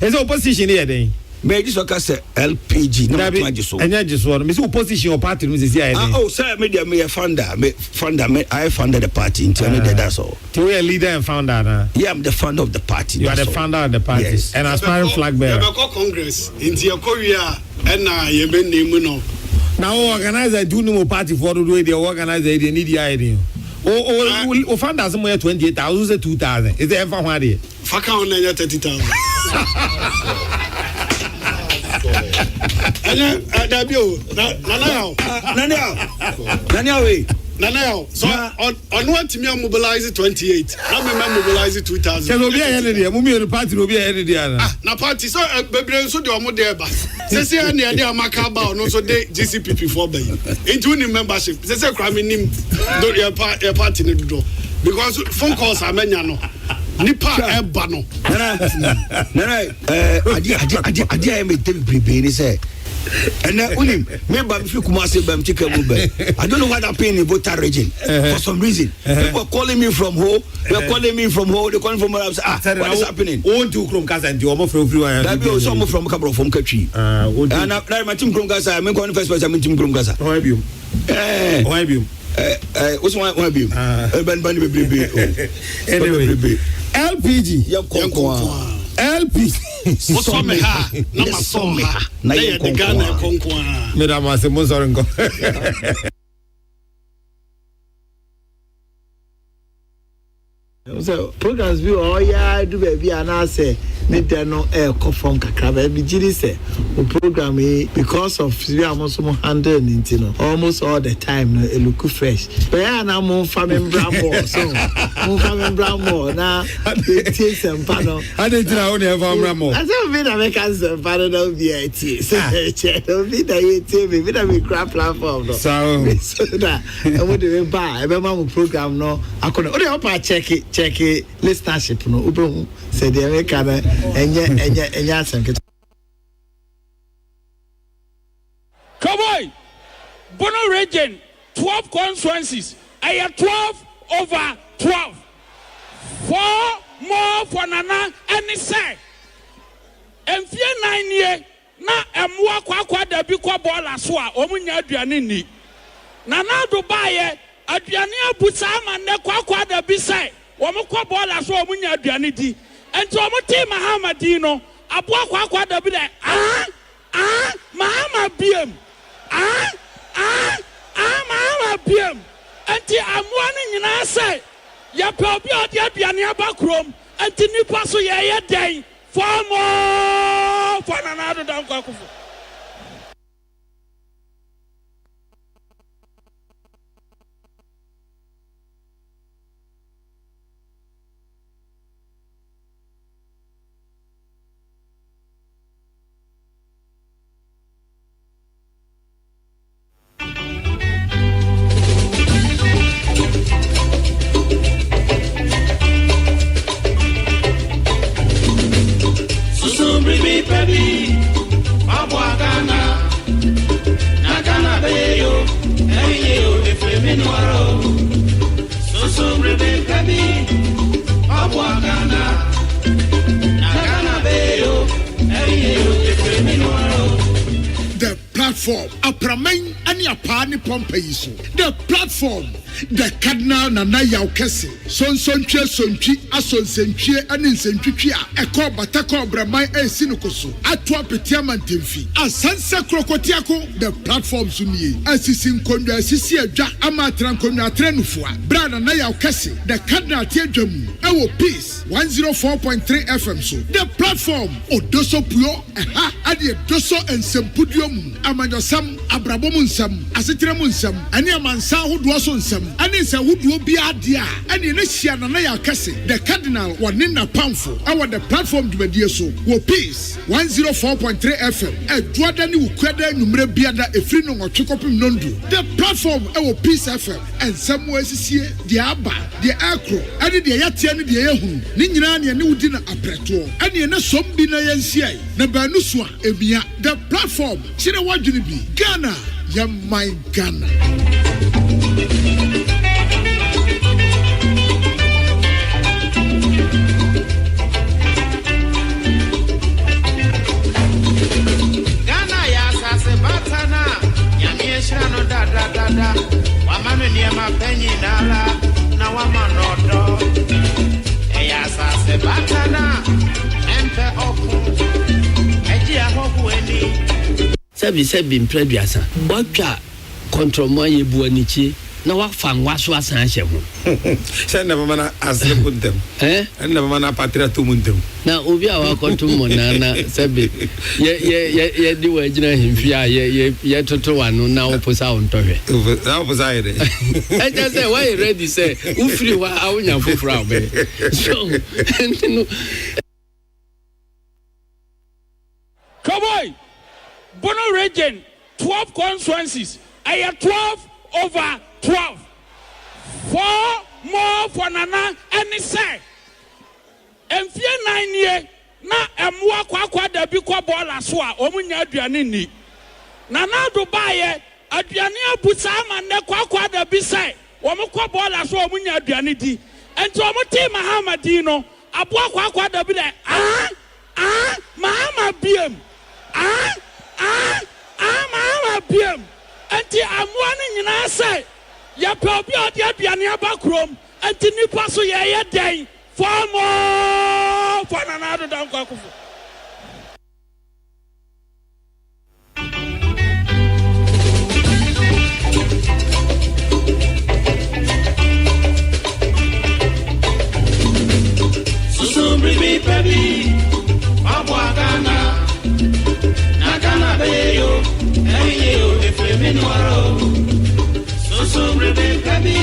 Is opposition here then? Me this one say LPG. No so. And just one. Me opposition or party. Me say oh, sir, me a founder. I founded the party. That's all. So you are a leader and founder. Yeah, I'm the founder of the party. You are the founder of the party. Yes. And aspiring flag bearer. You have Congress into your Korea and you been named. Now organizer do no party for the way they organize. They need the idea. Oh, founder somewhere 28,000, 2,000. Is there ever one day? Fuck on 30,000. Nanao. So on what me mobilize 28. I me mobilize 2,000. Tell me here the party will be here. Na party so bebre so de omo there ba. Say say na dey amaka ba no so dey GCPP for bay. Into ni membership. Say kra me nim do your party ni do. Because phone calls are menya no. Nipa eba no. Adi I me be say. And unim member if you come say bam chika mube. I don't know what happened in voter region for some reason. People calling me from home. They're calling me from home. They're calling from where what is happening? Own to Krom Kasa and Jomo from everywhere. That be also from Kabro from Kachi. And now my team Krom Kasa. I'm going first person. I'm team Krom Kasa. How have you? What's one have you? Anyway, LPG. LPG. Musome ha na masome ha na ye de Ghana konkwa Madam ase musorenko so programs bi o ya do baby ana say me dey no from kakra ba bi giri say o program because of we almost handle anything almost all the time no it look fresh but ya na mo family bramo so mo family bramo na tie sempa no I dey try on ever bramo I say we na make us sempa no be it so che no be that you tie me that we crap platform no so that I want to buy e be ma mo program no akona o dey up check it listenership no ube say the America enye asenke come on Bono region 12 constituencies I have 12 over 12 4 more for Nana any say and fear 9 year na emwa kwa da bi kwa bola so a omunya aduane ni Nana Dubai aduane abusa ma ne kwa da bi say Wamukwa bola so omunya aduane di enti omuti Mahamadi no aboa kwa da bi de Mahama biem Mahama biem enti amoa no nyina say ya pe obi odi aduane abakrom enti nipa so ye den for Nana do Kwakufu. The platform, Apramen and Yapani Pompeiso. The platform, the Cardinal Nana Yaukesi, Son Sonchi, Ason Senchie, and in Senchia, Eko Batako Bramai and Sinukoso, Atwa Petiaman Timfi, Asansa Krokotiako, the platform Suni, Asisin Konda Sisia Jack Amatran Konda Trenufua, Brana Yaukesi, the Cardinal Tiajamu, Ewo Peace, 104.3 FM. So the platform, Odoso Pio, Adi Doso and Sempudium, Amanyosam, Abrabomunsam, Asitremunsam, and Yamansa who was on some, and it's a wood will be adia, and in a Shiana Yakasi, the Cardinal, Wanina Pamfo, our the platform to be so, Wo Peace, 104.3 FM, and Jordan Ukweda Numre Biada, a free no or Chokopim Nondu. The platform, our Peace FM, and somewhere is here, the Abba, the Acro, and the Yatian, the Yahu, Ninjani and Udina Apreto, and the Nasombina Yansia, Nabanuswa, Emia, the platform, China Wajunibi, Ghana, Yamai Ghana. sebi mpredwasa watwa kontromo ye buanichi na wafa ngwaso asan hye ho sɛ na mama na asre kuntem na mama na patria to muntem na obi a wakontomo na sebi ye di wagina himfi a ye toto wano na oposa ontohwe na oposa ire I just say why ready say ufiri wa awunya foforo abe so Cowboy, Bono region, 12 constituencies. I have 12 over 12. 4 more for Nana and say. And fear 9 years, na emwa kwa da bi kwa bola so a omunya aduane ni. Nana Dubai, aduane abusa ma ne kwa da bi say, omu kwa bola so omunya aduane di. Enti omu ti Mahamadi no, aboa kwa da bi de Mahama biem. Mama PM. Anti amwani nyina say ya pe obi odi aduane abakrom anti nipa so ye den for more for another dan kwakufu Susumri mi baby abwagana Nakana beyo, eyo efeminwaro. Susumre be kabi,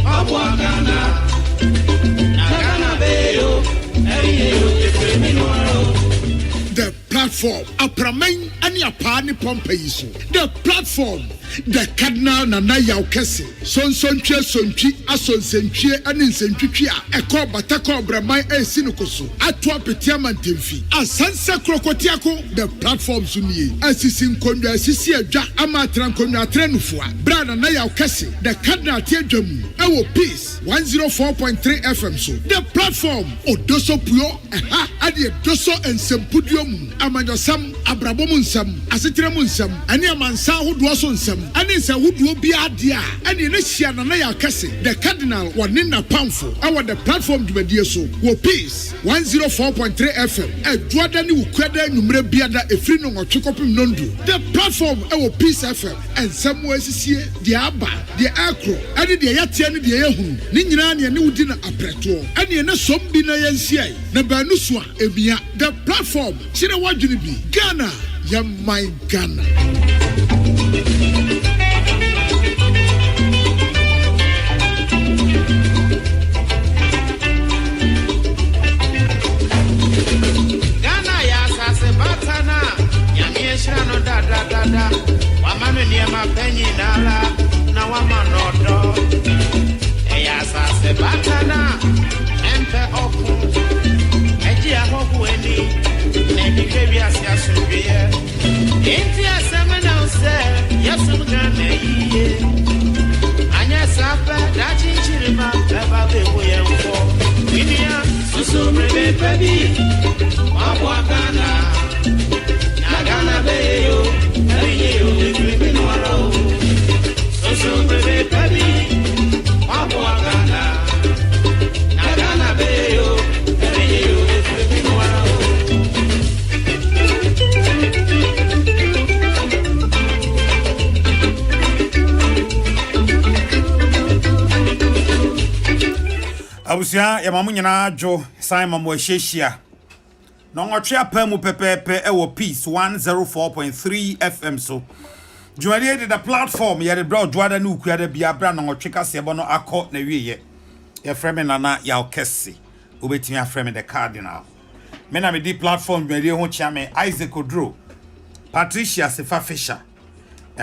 abwagana. Nakana beyo, eyo efeminwaro. The platform, Apramen ani apani pompe yiso. The platform, the cardinal nana yaukese. Sonchwe sonchi, asonsentwe ani nsentwe a. Eko batako bramai sinukoso. Atwa petiama ntemfi. Asansa krokotiako, the platform suniye. Asisi nkonyo asisi edwa ama atrankonyo atrenufua. Bra nana yaukese, the cardinal tiedwamu. Ewo peace 104.3 FM so. The platform, odoso puyo, adi doso ensempudio amanyosam abrabomu nsam asetiremu nsam ani amansa hodo so nsam ani nsa hodo bi ade a ani ne hia na ya kase the cardinal woni na pamfo our the platform dwumadie so wo peace 104.3 FM edwada ni ukwada numre biada efri no nwotwekopim nondo the platform wo peace FM ensam wasisie de aba de akro ani de yatia ni de yehunu ni nyina ne ne wudi na apreto ani ne sombi na yansiai na banu so a emia the platform Chine wajuni bi Ghana ya my Ghana Ghana ya sase batana Nyamieshira no da Wamanu niema penyi nala Na wamanodo Ya sase batana Empe oku Eji ahobu eni Neke biasi asubie Inti asemena use Yasum gane iye Anya sape Dachi nchirima Beba bebo ye mfo Inia Susumre bebebi Wabwagana Nagana beyo Eyo Ekwimi nwaro Susumre bebebi Wabwagana Nagana beyo Eyo Ekwimi nwaro abusia ya mamu nyina jo Simon mo hyehyia no nwotwe apamu pepepe ewo peace 104.3 FM so Joanie de the platform ya de bro dwada ne ukuada bia bra no nwotwe kasebo no akọ na wieye ya frame nana ya okese obetimi aframe the cardinal me na me di platform Joanie ho chia me Isaac Odro Patricia Sefa Fisher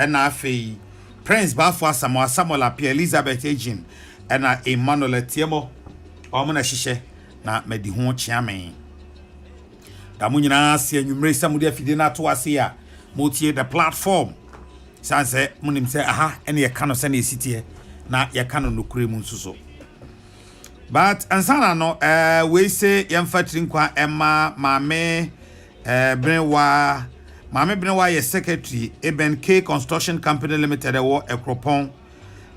na afei Prince Bafo Samuel Apia Elizabeth Ejin na Emmanuel Tiemo omuna hihye na medi ho chiame da munyina se anwumre samudi afide na to ase a motie the platform sanse munim se aha ene ye kano se na esitie na ye kano nokure mu nsuso but ansana no we say yemfatiri nkwa emma mame Brenwa ye secretary Eben K Construction Company Limited wo Ekropon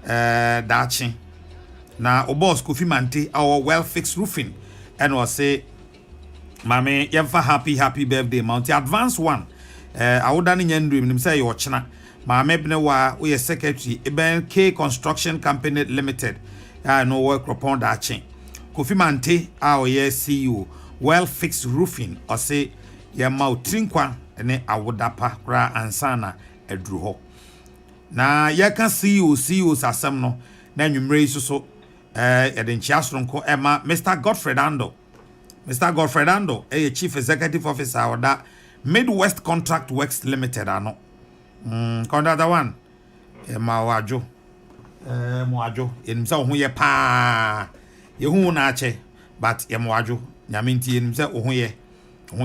dachi na boss Kofi Mante our well fixed roofing and was say mame yemfa happy birthday mount advance one awoda ne nyandrum nim say yo chena maame bne wa we secretary eben K Construction Company Limited no work upon that chain Kofi Mante ye CEO Well Fixed Roofing or say ye ma trinkwa ne awoda pa kra ansana edru ho na ye kan CEO sasem no na nwumre so eden chiasronko ema Mr. Godfred Ando Chief Executive Officer of that Midwest Contract Works Limited ano contract one ema wajo moajo enimsa ho ye pa ye hu na ache but ye moajo nyame nti enimsa ho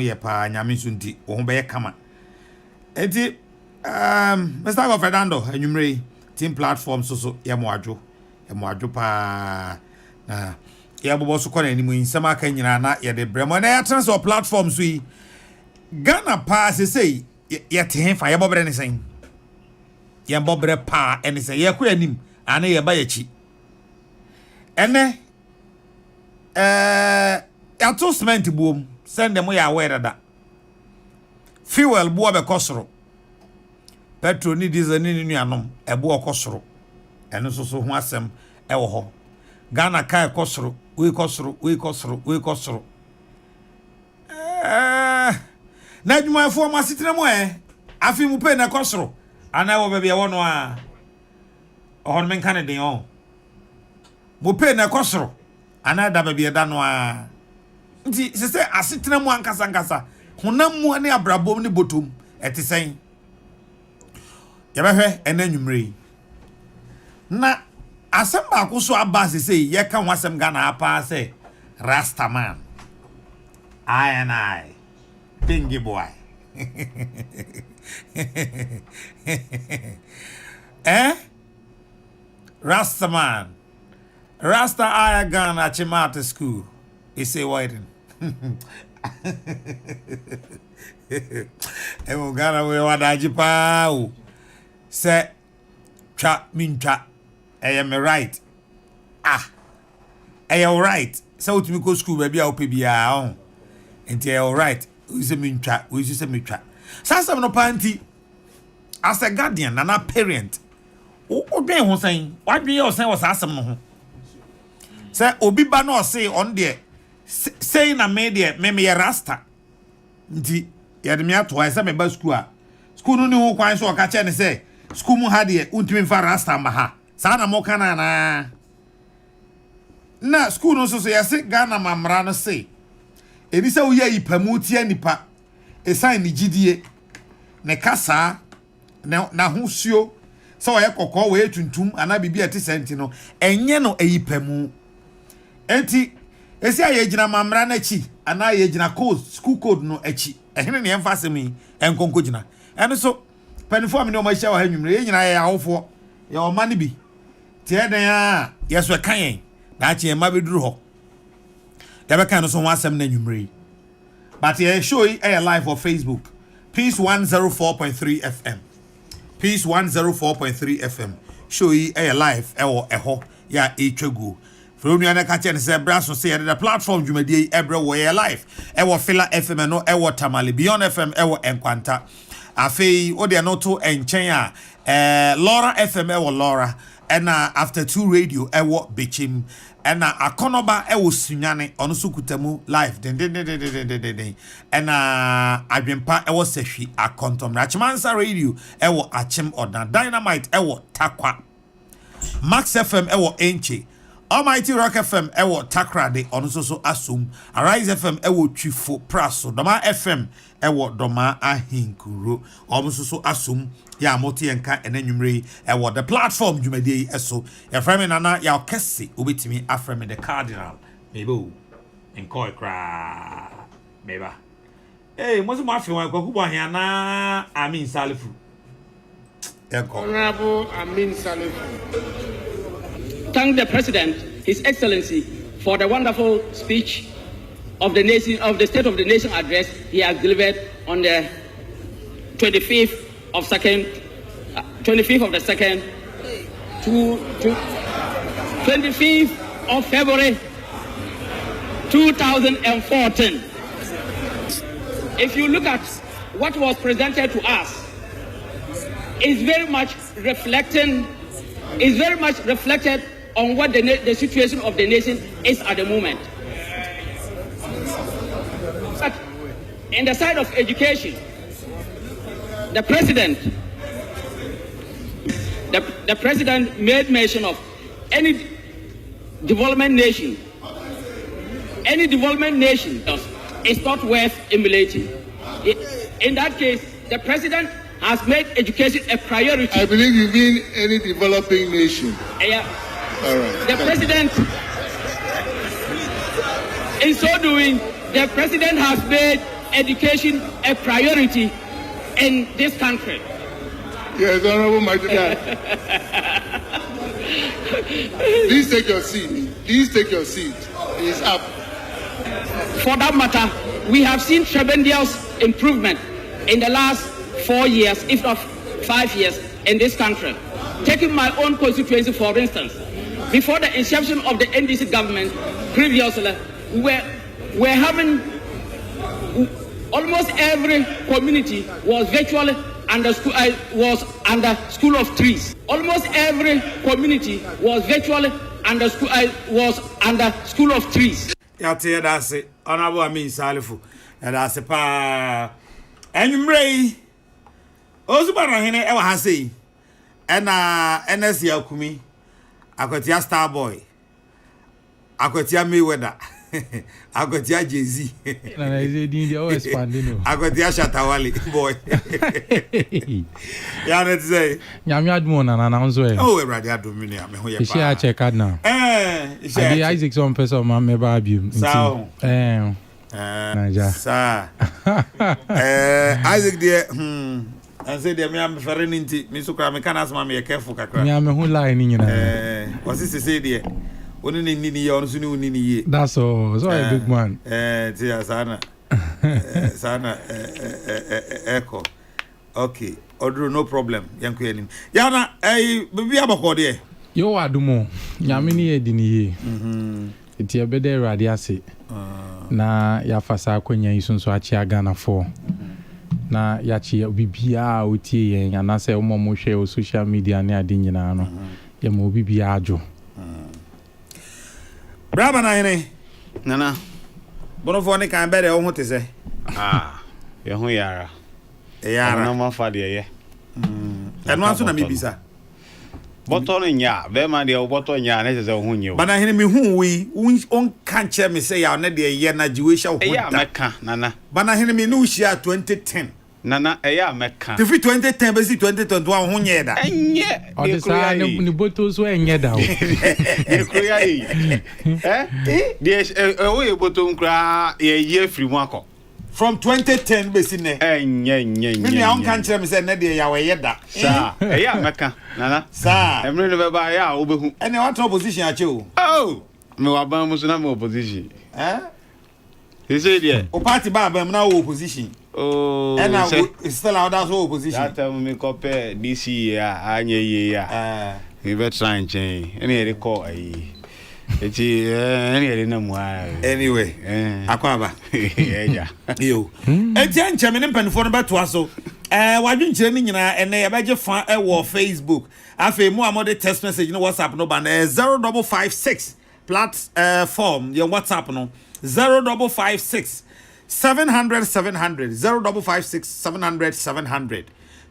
ye pa nyame sunti ho be kama enti Mr. Fernando enumre team platform so ye moajo pa na ye bobo so kona enimu nsema aka nyina na ye de bremo na ya transfer platform so yi Ghana pa say ye te fa ye bobre ne sen ye bobre pa ene sen ye ko anim ana ye ba ye chi ene ya to cement boom send them ya aware da fuel bo be kosoro petrol ni diesel ni nuanom e bo kosoro ene so ho asem e wo ho Ghana kai kosoro we kosoro na djuma fo ma sitire mo afi mu pe na kosoro ana wo bebe wo no a ohon men kan den o mu pe na kosoro ana da bebe da no a nti se asitire mo ankasa honam mu ne abrabom ne botom etisen ya behwe ena nwumre na asem ba ko so aba se ye ka ho asem Ghana apa se Rastaman I Bingy boy. Rastaman. Rasta I gone at Chimata school. He say waiting. Emo Ghana we wadajipa. Say cha mincha. I am right. I am right. So to me go school baby I'll pay on. And you all right. We say me try. Sasa no panty. As a guardian and a parent. O ben ho saying. What be you saying was asem no ho. Say obi ba no say on there. Say na me there me rasta. Nti ya de me ato ai say me ba school a. School no ni ho kwan so o ka che ne say school mu ha de untimi fa rasta ma ha. Sa na mo kana na school no so ya say Ghana mamra no say Elisa uye ipamutia nipa esan ni gidie ne kasa na husuo so ye kokko we tuntum ana bibia te senti no enye no eyipamu enti esi aye gina mamra na chi ana ye gina code school code no achi ehene ne emfase mi enkonko gina eno so penifo mi no ma hia wa hanwumre ye gina ye awofo ye o ma ne bi tie den a yeso kan yen na achi e ma beduru ho Debe kan so wasem na nwumre. But ye show yi live on Facebook. Peace 104.3 FM. Peace 104.3 FM. Show yi live eho ya etwagu. From you na ka chen se bra so se the platform dwumadie ebre wo ye live. Ewo Fila FM no ewo Tamale Beyond FM ewo Enkwanta. Afei o de no to enchen a Laura FM ewo Laura and after 2 radio ewo Bichim. Ena akonoba ewo sunyane ono so kutamu live den ena adwempa ewo sehwi akontom Rachimansa radio ewo achim odan Dynamite ewo Takwa Max FM ewo Enche Almighty Rock FM ewo Takrade ono so asum Arise FM ewo Twifo Praso Doma FM ewo Doma Ahinkuro ono so asum ya moti enka enanwumre ewo the platform dwumadie eso ya frame nana ya okese obetimi aframe the cardinal mebo enkoi kra meba mozo ma afi wan kwakubo ahia na Amin Salifu Honorable Amin Salifu. Thank the President, His Excellency, for the wonderful speech of the nation, of the State of the Nation address he has delivered on the 25th of the 2nd, 25th of February 2014. If you look at what was presented to us is very much reflected on what the situation of the nation is at the moment. But in the side of education, the president made mention of any development nation is not worth emulating. In that case, the president has made education a priority. I believe you mean any developing nation. Yeah. All right. The president, in so doing, the president has made education a priority in this country. Yes, Honorable Major. Please take your seat. It's up. For that matter, we have seen tremendous improvement in the last 4 years, if not 5 years, in this country. Taking my own constituency, for instance, before the inception of the NDC government, previously, we're having almost every community was virtually under school of trees. Almost every community was virtually under school of trees. Yate that's it. Honorable Amin Salifu. That's it pa. Enyumrei. Ozubara hene ewa hase. NS Yakumi. Akotia Starboy. Akotia Mayweather. Akotia Jay-Z. Na Jay-Z always expanding. Akotia Shatawale boy. Ya net say. Nyame admo na nzo e. Oh, Ebrade adom ni am ho ye pa. Share check card now. Share Isaac some person man me ba biom. Naija. Sa. Isaac there and say there me am ferre nti me so kra me kana asma me careful kakra. Me am who lie ni nyina. What is say there? Oni ni ya onu so ni oni ni ye. That's all. So a big man. Tia sana. Sana echo. Okay. Odro no problem. Yanko yanim. Yana bibi abako there. Yo adumo. Nyame ni ye di ni ye. Eti ebede rade ase. Na ya fasa akonya isunso achi Ghana for. Na ya chi bibia otie yen anase omomo hwe o social media ne ade nyina no. Ya mo bibia ajo. Braba na hene. Nana. Bonofo ne kan bere o ho te se. Ye ho yara. Yara. Na ma fa de ye. Eno anso na mebisa. Boto no nya, be ma de boto nya na se ho nye o. Bana hene me hu wi on kan che me se ya na de ye na jiwesha ho da. Ya meka nana. Bana hene me no hia 2010. Nana ya meka. Tefi 2010 be si 2021 ho nye da. Enye. O de sa ni boto so enye da o. E kuya yi. De o ye boto nkra ye free mu akọ. From 2010 be si ne. Enye. Me ya on kan che me se na de ya we ye da. Sa ya meka nana. Sa. Emre no be ba ya obehu. Ene what opposition ache o. Oh. Me wa ban mu so na me opposition. Say there. O party ba na opposition. Oh, and now still out that's opposition. That time me compare this year, anye year. We better try and change. Any recall it's any no more. Anyway, akwaba. Yeah. Yo. Etian chairman mpanfo no beto aso. Wadwinkyere ni nyina ene ye beje fa e wo Facebook. Afi mu amode text message no WhatsApp no ba na 0556 platform your WhatsApp no 0556 700 0556 700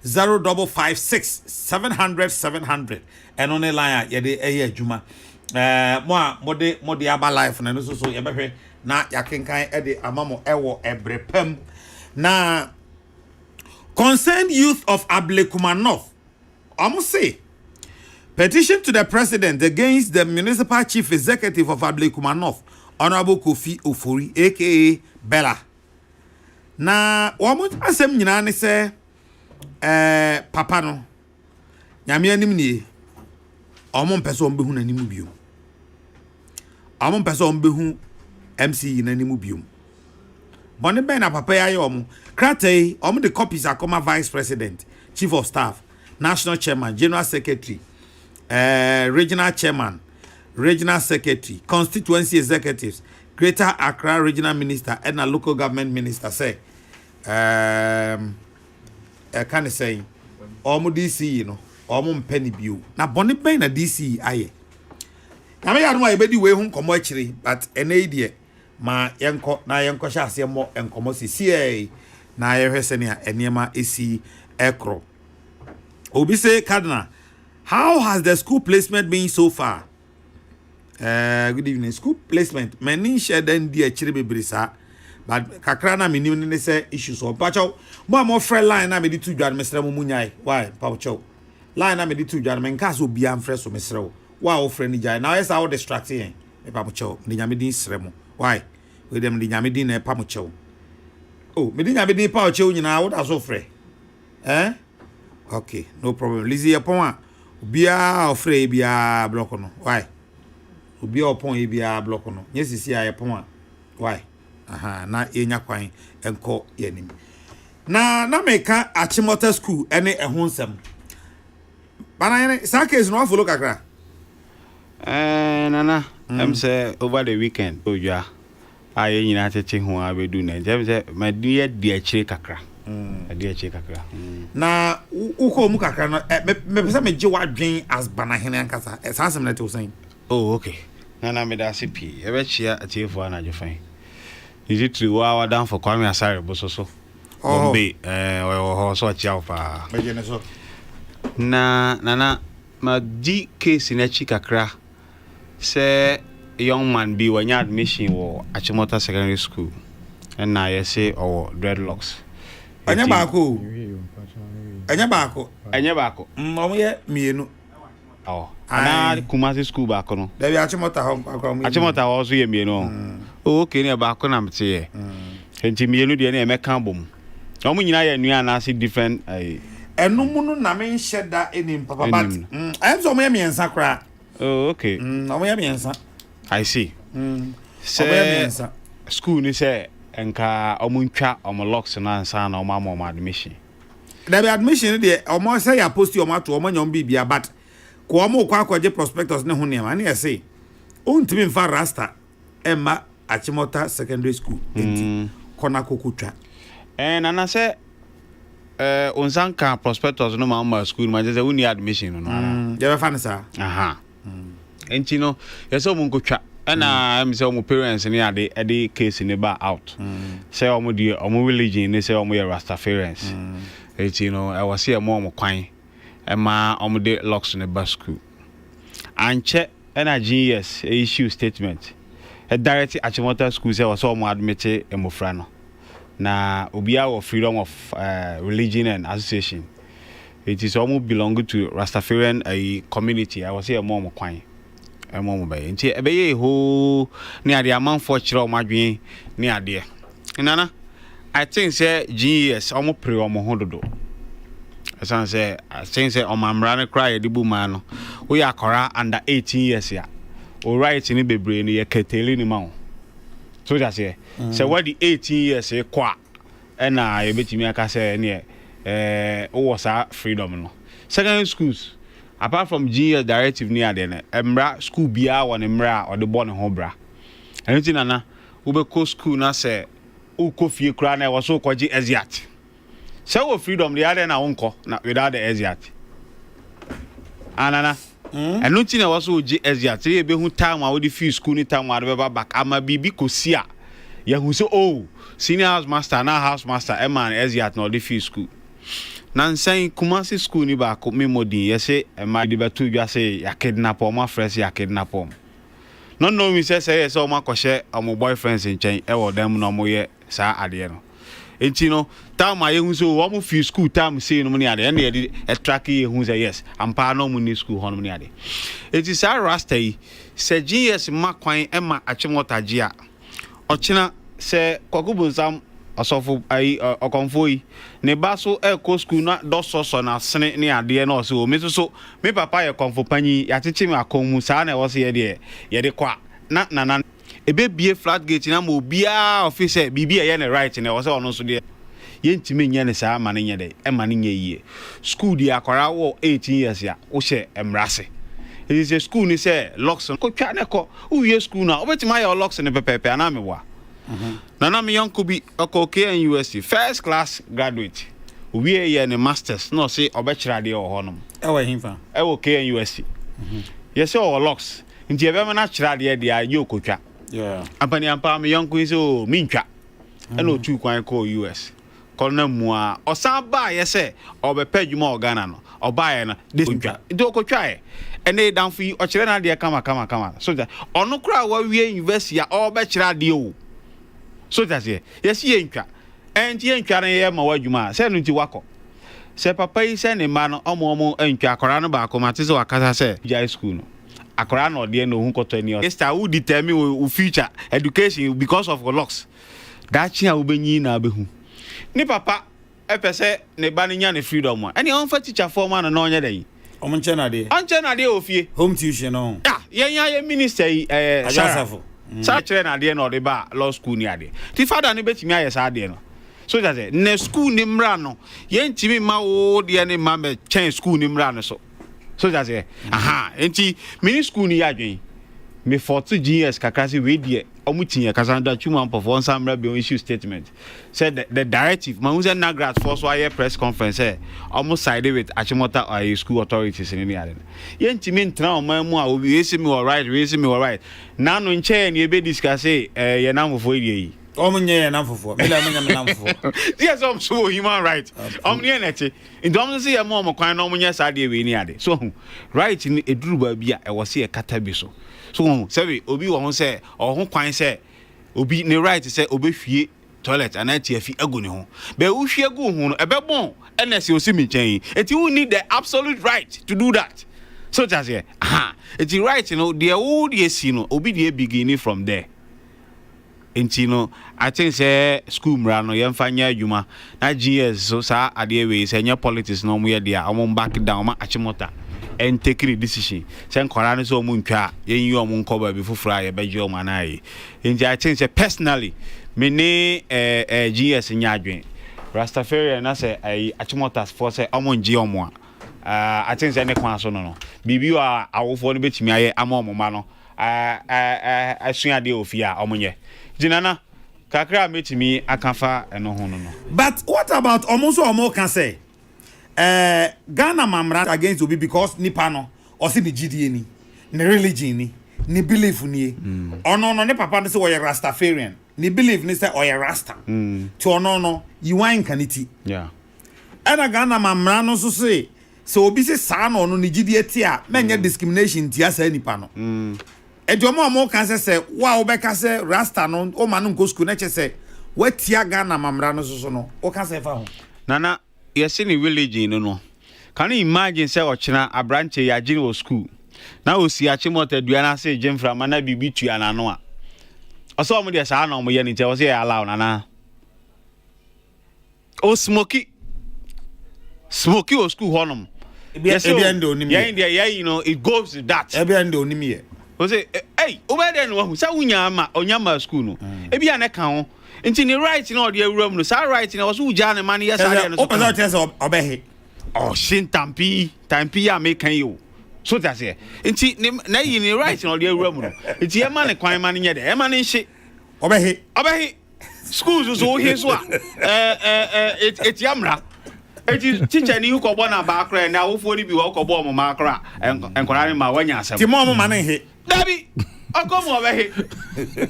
0556 700 and on a line ye de adwuma mo de aba life na no so ye behwe na yakenkan e de amamo ewo ebrepam na concerned youth of Ablekuma North say petition to the president against the municipal chief executive of Ablekuma North Honorable Kofi Ofori aka Bella na womo asem nyina ne se papa no nyame anim nie omo mpese ombehu nanim biom omo mpese ombehu MC nanim biom bone ben na papa ya omo kratai omo the copies akoma vice president chief of staff national chairman general secretary regional chairman regional secretary constituency executives Greater Accra Regional Minister and a local government minister say Can say almost DC, you know, almost penny view. Now, Bonnie Bain at DC, aye. Now, I don't know about the way home come actually, but an idiot. Ma yanko na yanko shasi mo enkomo CA na yehwesenia eniema esi ekro. Obi say Cardinal, how has the school placement been so far? Good evening. School placement many share den di achire bebrisa, but kakra na minim ne say issues so pacho mo friend line na me di tu dwan mesra mo munyai. Why pacho line na me di tu dwan men ka so bia mfre so mesra wo wa wo friend jai now yes how distracting me pacho me nyame din sremo. Why? With them the Yamidin a pamucho. Oh, Medina be paucho in our as of free. Eh? Okay, no problem. Lizzie upon Bia or free bia blockono. Why? Ubia upon bia blockono. Yes, you see, I upon why? Aha, na enya quine and call enemy. Na make a Chimota school any a honsome. But I Saka is not for look at Nana, I'm say over the weekend. Oh, yeah. I United who I will do now. My dear check kakra. A dear check kakra. Na uko mukakra no me pesa me jiwa dwen as banahene ankasa. E sansem na te saying. Oh, okay. Nana me da CP. E be chia atiefo na jo fine. Is it true wa down for Kwame Asare bososo? Bombe o so chia pa. Me je ne so. Na nana ma di case na chikakra. Say young man be when you admission or Achimota Secondary School, and now you say or dreadlocks. Anya bako. Anya bako. Ye me no. Oh, na Kumasi School back no. There be Achimota home. Achimota also ye me no. Oh, okay, near back on amte. Enti me no de na me kan bom. No mu nyina ye nua na see different enu mu no na me share da enim papa but I am so me ensa kra. Oh, okay. No me ensa. I see. Say school ni say enka omuntwa omlocks na ansa na omama admission. There be admission there omo say ya post your mato omo nyom bibia but ko omo kwa akwaje prospectus ne ho ne ma na say ontimi mfa rasta emma Achimota Secondary School enti kona kokotwa. Nana say onsanka prospectus no ma school ma say we need admission no. There be fanisa. Aha. Enti no yeso mo nkotwa na am say mo parents ni ade case ni ba out say omo die omo religion ni say omo ye Rastafarians enti no e was here mo kwan e ma omo de locks ni ba school anche na GS issue statement e direct Achimota school say was omo admit e mofra no na obia of freedom of religion and association it is almost belong to Rastafarian community. I was here mo kwan emo bay nti ebeye ho ni ade amanfo kire o madwen ni ade nana I think say GS omo pre omo hododo esan say I think say omamra ne cry de bu ma no we akora under 18 years ya o right ni bebre ni ye keteli ni ma o so just say say what the 18 years e kwa na ye betimi aka say ni o was freedom no secondary schools apart from GS directive near there emra school bia won emra or the born ho bra anything nana we be co school na say u ko fie kra na was so kwaji eziat say we freedom the other na wonko na without the eziat anana anything na was so gi eziat e be hu time we the fee school ni time we be back ama bibi ko sia ya hu so oh senior house master na house master e man eziat no the fee school Nansan Kumasi school ni ba ko memodi yese e ma de betu dwa say ya kidnap o ma fresh ya kidnap o no no mi say yes o ma kohye o boyfriends nchen e wo dem no mo ye sa ade no enti no ta ma ye hu so o mo fi school time say no mo ni ade na ye track ye hu say yes ampa no mo ni school ho no mo ni ade enti sa rasta yi se GS ma kwan e ma Achimota gia o china se kwakubunzam asofo ai okonfoi ne baso eko school na dososo na sene ne ade na oso me so me papa ye konfo panyi ya tete me akonmu sa na wose ye de kwa na ebe bie flat gate na mo bia officer bibia ye ne right na wose ono so de ye ntime nya ne sa ma ne nya de e ma ne nya yie school di akwara wo 18 years ya wo she emrase it is a school ni say locks ko twa ne ko wo ye school na obetima ye locks ne pepepe ana me wa Nana me uncle be okay in USC first class graduate. We are in a masters no say obechra de o honum. E wa himfa. E okay in USC. Yes o locks. Nti e be ma na chra de dia you kotwa. Yeah. Ampani ampa me uncle is o mintwa. E no tu kwan ko US. Kona mua osan ba ye say obepa dwuma organa no. Oba ye na de ntwa. Nti okotwa e. Ene dan fi o kire na de kama. So that ono kra wa wie university a obechra de o. So that yes ye ntwa. Enti ye ntwa na ye ma wadwuma. Se no nti wako. Se papa yi se ne ma no omo ntwa akora no ba ko mate se wakasa se high school no. Akora no de no hu koto ni. Sister who determine we future education because of locks. That chia wo benyi na behu. Ni papa epese ne ba ne nya ne freedom a. Eni on fa teacher form na onye dey. Omo nche na de. Onche na de ofie. Home tuition no. Ya ye minister Ajasafo. Sa chere na de no de ba law school ni ade. Ti father ne betimi aye sa de no. So that ne school ni mra no. Ye ntimi ma wo de ne ma me chen school ni mra no so. So that aha, enti mini school ni adwen. Me 40 GS kakasi we die omutinye kasanda chuma perform samra be issue statement said the directive manuza nagrat force wire press conference almost sided with Achimota or school authorities in the area ye ntimi ntra omamu a obi esi me alright na no nche ne be discuss ye namfo ye omunye ye namfo me la munya me namfo yes so human right omne nete ndom se ye mo kwan na omunye sa de we ni ade so right ni eduru ba bia e wo se ye kata bi so say obi wo ho say ho kwan say obi ne right say obehwie toilet and ati afi agu ne ho be wo hwie agu ho no ebe bon na se osimi chen eti you need the absolute right to do that so just here eti right you know the old yes you know obi dey beginning from there enti no I think say school mra no yemfa nya adwuma na GS so sa ade we say nya politics no mo ye dia o back down ma Achimota and take the decision. Send Korana so muntwa yen you mun cover before fry be jo manai. Nti I think say personally me ne GS nya adwen. Rastafarian na say Achimota for say omon ji omo a. I think say ne kwan so no. Bibi wa awofo no betimi aye amomo ma no. Asua de ofia omonye. Jinana kakra metimi akafa eno ho no. But what about omo can say? Ghana mamra against Obi because nipa no or see the GDA ni religion ni belief ni ono ne papa say we Rastafarian ni belief ni say oye Rasta to ono you wine kaniti yeah and Ghana mamra no so say so Obi say sa no ni GDA tia menye discrimination tia say nipa no omo kan say wa obeka say Rasta no o ma no go school na che say wetia Ghana mamra no so no o kan say fa ho nana yes in village no can you imagine say ochina abranche ya gini o school na osi Achimota duana say jemfra mana bibi tuana no a oso omo de sa na omo ye ni te o say allow nana o smoky o school honum yes yeah you know it goes to that ebe ande onimi ye o say hey obede no hu sa wunya ma onyama school no ebi ane kan ho nti ni right na ode awuram no sa right na so uja ne man yes ade no so o pesa tese obehe oh shin tampi ya me kan you so that say nti na yi ni right na ode awuram no nti e man kwan man nye de e man nhi obehe schools so he so et yamra eti teacher ni ko bo na ba akra na awofo ni bi wo ko bo mo ma akra enkora ni ma wanya asem ti mo man nhi dabi okomo obehe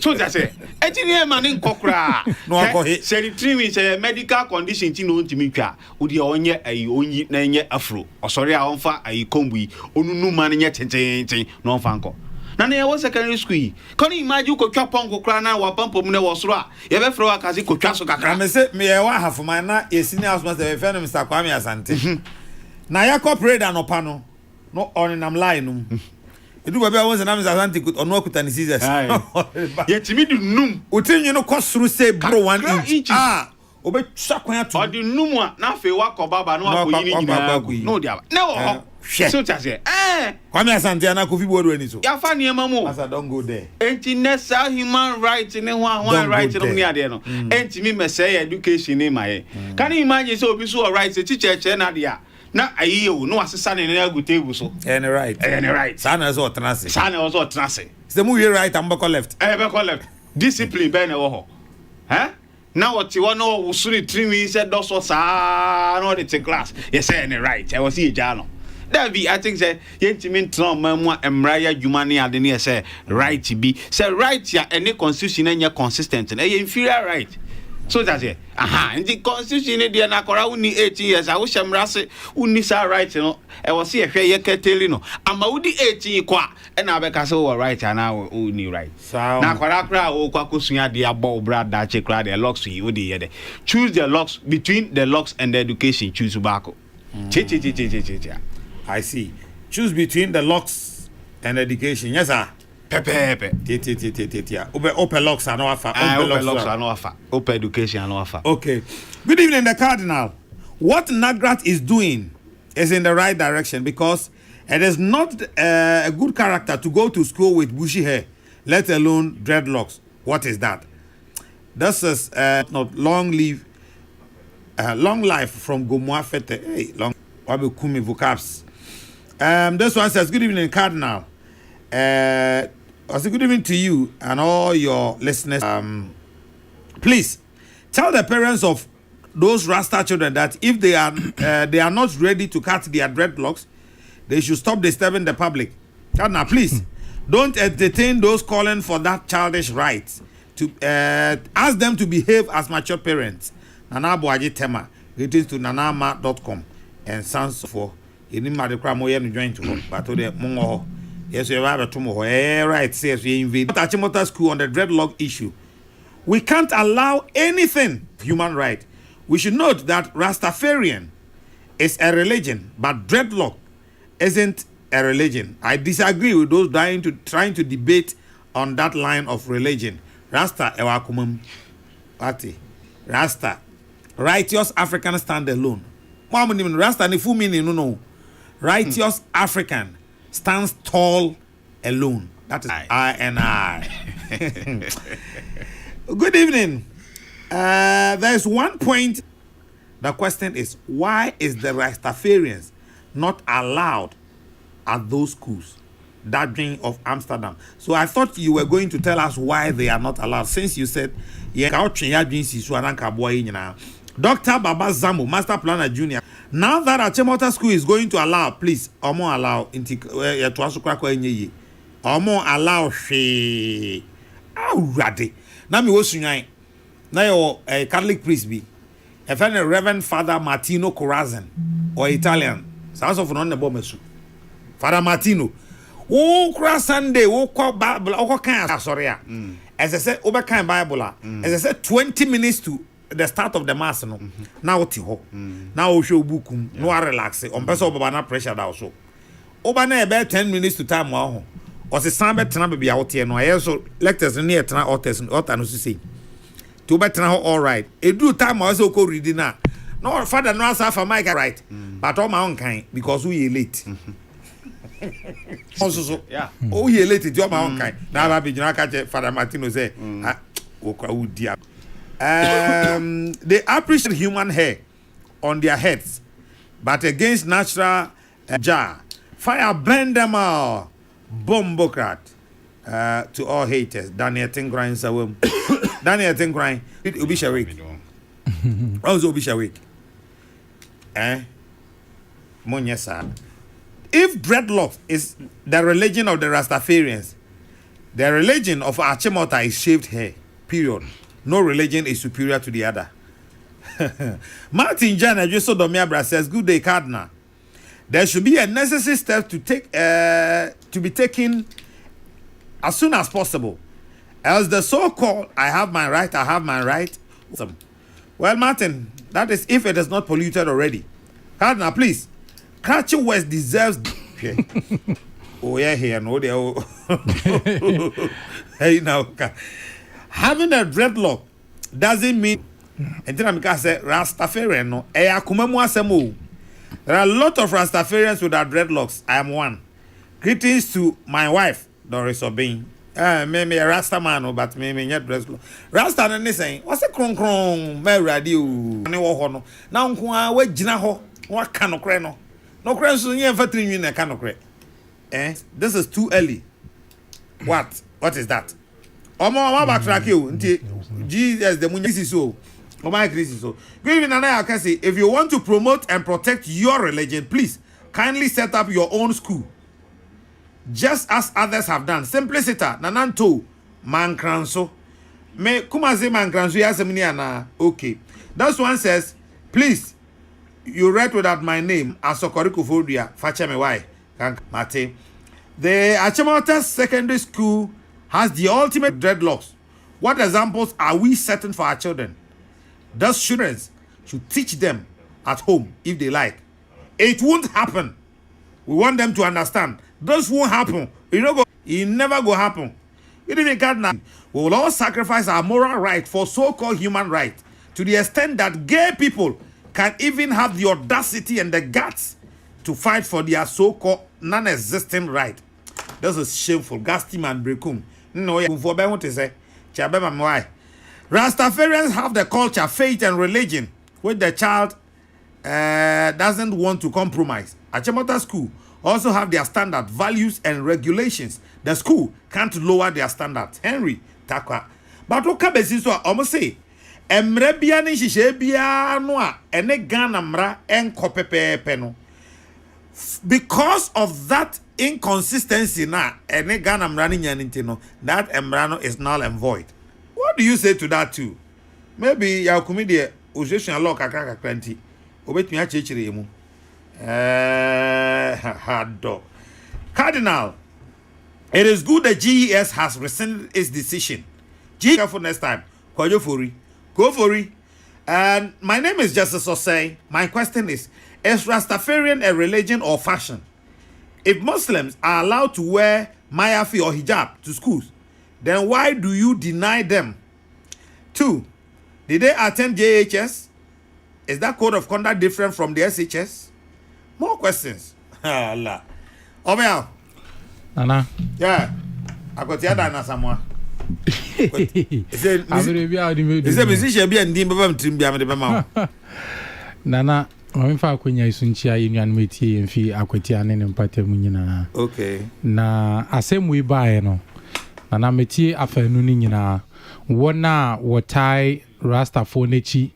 so that say eti ni e man nkokra no akohe say the treatment say medical condition ti no ntimi twa odi onye ayi onyi na nye afro osori a onfa ayi kombu onunu man nye tenten no onfa nko na na ye secondary school can you imagine ko twa pon kokra na wa pampom ne wo soro a ye be fro akazi ko twa so kakra me say me ye wa hafuma na ye senior house master we fe no Mr. Kwame Asante na ya corporate anopa no on nam line no edu ba bia won se na Mr. Asante kut ono akuta ni scissors ye timi du num otinyi no kosuru say bro 1 inch obe twakwan atu odi num a na fe wa ko baba no akoyi ni nyina no dia na wo so tase Kwame Asante na Kofi Bodo ani so ya fa ne mamu asa don't go there anti-nessa human right ne human right no ni ade no anti me say education ni maye can you imagine say obi so right say teacher na dia na ayi o no asesa ne na agu table so any right sana so otenase se mu we right and back left back left discipline be na wo ho Now what you want to know? Usuri 3 weeks said those was no the class. Yes, any right. I was here, Jano. That be, I think, say, Yentimin Trump, Mamma, and Raya, Jumani, and then say, right to be. Say, right, ya, any constitution and you're consistent, and a inferior right. So that's it. And the constitution, the Anakora, only 18 years. I wish I'm Rassy, Unisa right, you know. I was here, Fair Catalino. I'm Audi 18 qua, and I because over right, and now only right. So now, Quarakra, or Quakusia, the above Brad, that check the locks to you, the choose the locks between the locks and the education, choose tobacco. I see. Choose between the locks and education. Yes, sir. Pepe. Open locks are no offer. Open locks are no offer. Open education are no offer. Okay. Good evening, the Cardinal. What Nagrat is doing is in the right direction because it is not a good character to go to school with bushy hair, let alone dreadlocks. What is that? This is not long life from Gomoa Fete. Hey, long Wabukumi vocabs. This one says, good evening, Cardinal. Also, good evening to you and all your listeners. Please tell the parents of those Rasta children that if they are not ready to cut their dreadlocks, they should stop disturbing the public. Cardinal, please don't entertain those calling for that childish right. To ask them to behave as mature parents. Nana Boaji Tema. Greetings to nanama.com and sons for. Ini madekra mo ye no join to but to the mongo yes we have to mo right says we invade Achimota school on the dreadlock issue. We can't allow anything human right. We should note that Rastafarian is a religion, but dreadlock isn't a religion. I disagree with those trying to debate on that line of religion. Rasta ewakumum party. Rasta righteous African stand alone. Rasta ni fu meaning no. Righteous African stands tall alone. That is I and I. Good evening. There is one point. The question is, why is the Rastafarians not allowed at those schools? That dream of Amsterdam. So I thought you were going to tell us why they are not allowed. Since you said, yeah, Dr. Baba Zambo, Master Planner Junior. Now that Achimota School is going to allow, please, Omo allow Omo allow she. Already. Now me was sunyai. Now your Catholic priest be. If any Reverend Father Martino Corazon or Italian, sounds of non the bombesu. Father Martino. Oh, cross Sunday, oh, call Bible, oh, can sorry. As I said, over kind Bible. As I said, 20 minutes to the start of the mass. No, now tiho. Now show bookum. No relax. On person over pressure also. Over about 10 minutes to time. Wow. Or the Sambet Tana be out here. No, I also lectures near Tana Otters and Ottanos to say. To better all right. A do time also go reading now. No, father, no answer for my right. But all my own kind because we late. Also, yeah. Oh, you late. You're my own kind. Now I be catch Father Martino say, oh dear. They appreciate human hair on their heads, but against natural jar. Fire burn them all. Bombocrat. To all haters. Daniel Tingrind Sawum. Daniel Tingrind. It will be Shawik. Also be Shawik. Monyesa. If dreadlock is the religion of the Rastafarians, the religion of Achimota is shaved hair. Period. No religion is superior to the other. Martin Jana Jeso Domiabra says, good day, Cardinal. There should be a necessary step to be taken as soon as possible. Else the so-called I have my right. Well, Martin, that is if it is not polluted already. Cardinal, please. Karachi West deserves. Oh yeah, here no there. Hey now, having a dreadlock doesn't mean. And then I say Rastafarian no. There are a lot of Rastafarians with their dreadlocks. I am one. Greetings to my wife Doris Obin. Me a Rasta man, but me not dreadlock. Rasta no saying what's a kron me radio. Ne wo ho no. Na nko a we gina ho. Wa ka no kre no. No kre so nya fa trinwi na ka no kre. This is too early. What is that? Omo backtrack you. Jesus the munyisi so. Omo Christ so. Good evening, Nana Akasi. If you want to promote and protect your religion, please kindly set up your own school. Just as others have done. Simpliciter, Nananto, Mankranso. Me kumaze Mankranso yasemini okay. That one says, please, you read without my name as Sokoriko Fodia, Facheme why? Mate. The Achimota Secondary School has the ultimate dreadlocks. What examples are we setting for our children? Those students should teach them at home if they like. It won't happen. We want them to understand. This won't happen. It never go happen. It even can't now. We will all sacrifice our moral right for so-called human right to the extent that gay people can even have the audacity and the guts to fight for their so-called non-existent right. This is shameful. Gastim and Brekum. No, what to say? Rastafarians have the culture, faith, and religion which the child doesn't want to compromise. Achimota School also have their standard values and regulations. The school can't lower their standards. Henry Takwa. But what can be so almost say? Emre bia ni shishe bia no a ene Ghana mra enko pepepe no. Because of that inconsistency na ene Ghana mra ni nyanti no, that emrano is null and void. What do you say to that too? Maybe ya kumidi ojeshun law kakra kakranti. Obetumi a chechire mu. Cardinal, it is good that GES has rescinded its decision. GES for next time. Go for it. And my name is Justice Osei. My question is Rastafarian a religion or fashion? If Muslims are allowed to wear mayafi or hijab to schools, then why do you deny them? 2, did they attend JHS? Is that code of conduct different from the SHS? More questions. Allah. Omeo. Nana. Yeah. I got the other na someone. Nana, mfa akwenya isunchia yinwan metie mfi akwatia ne mpate mu nyina. Okay. Na asemu ibae no. Nana metie afanu ni nyina. Wona wotai Rastafo nechi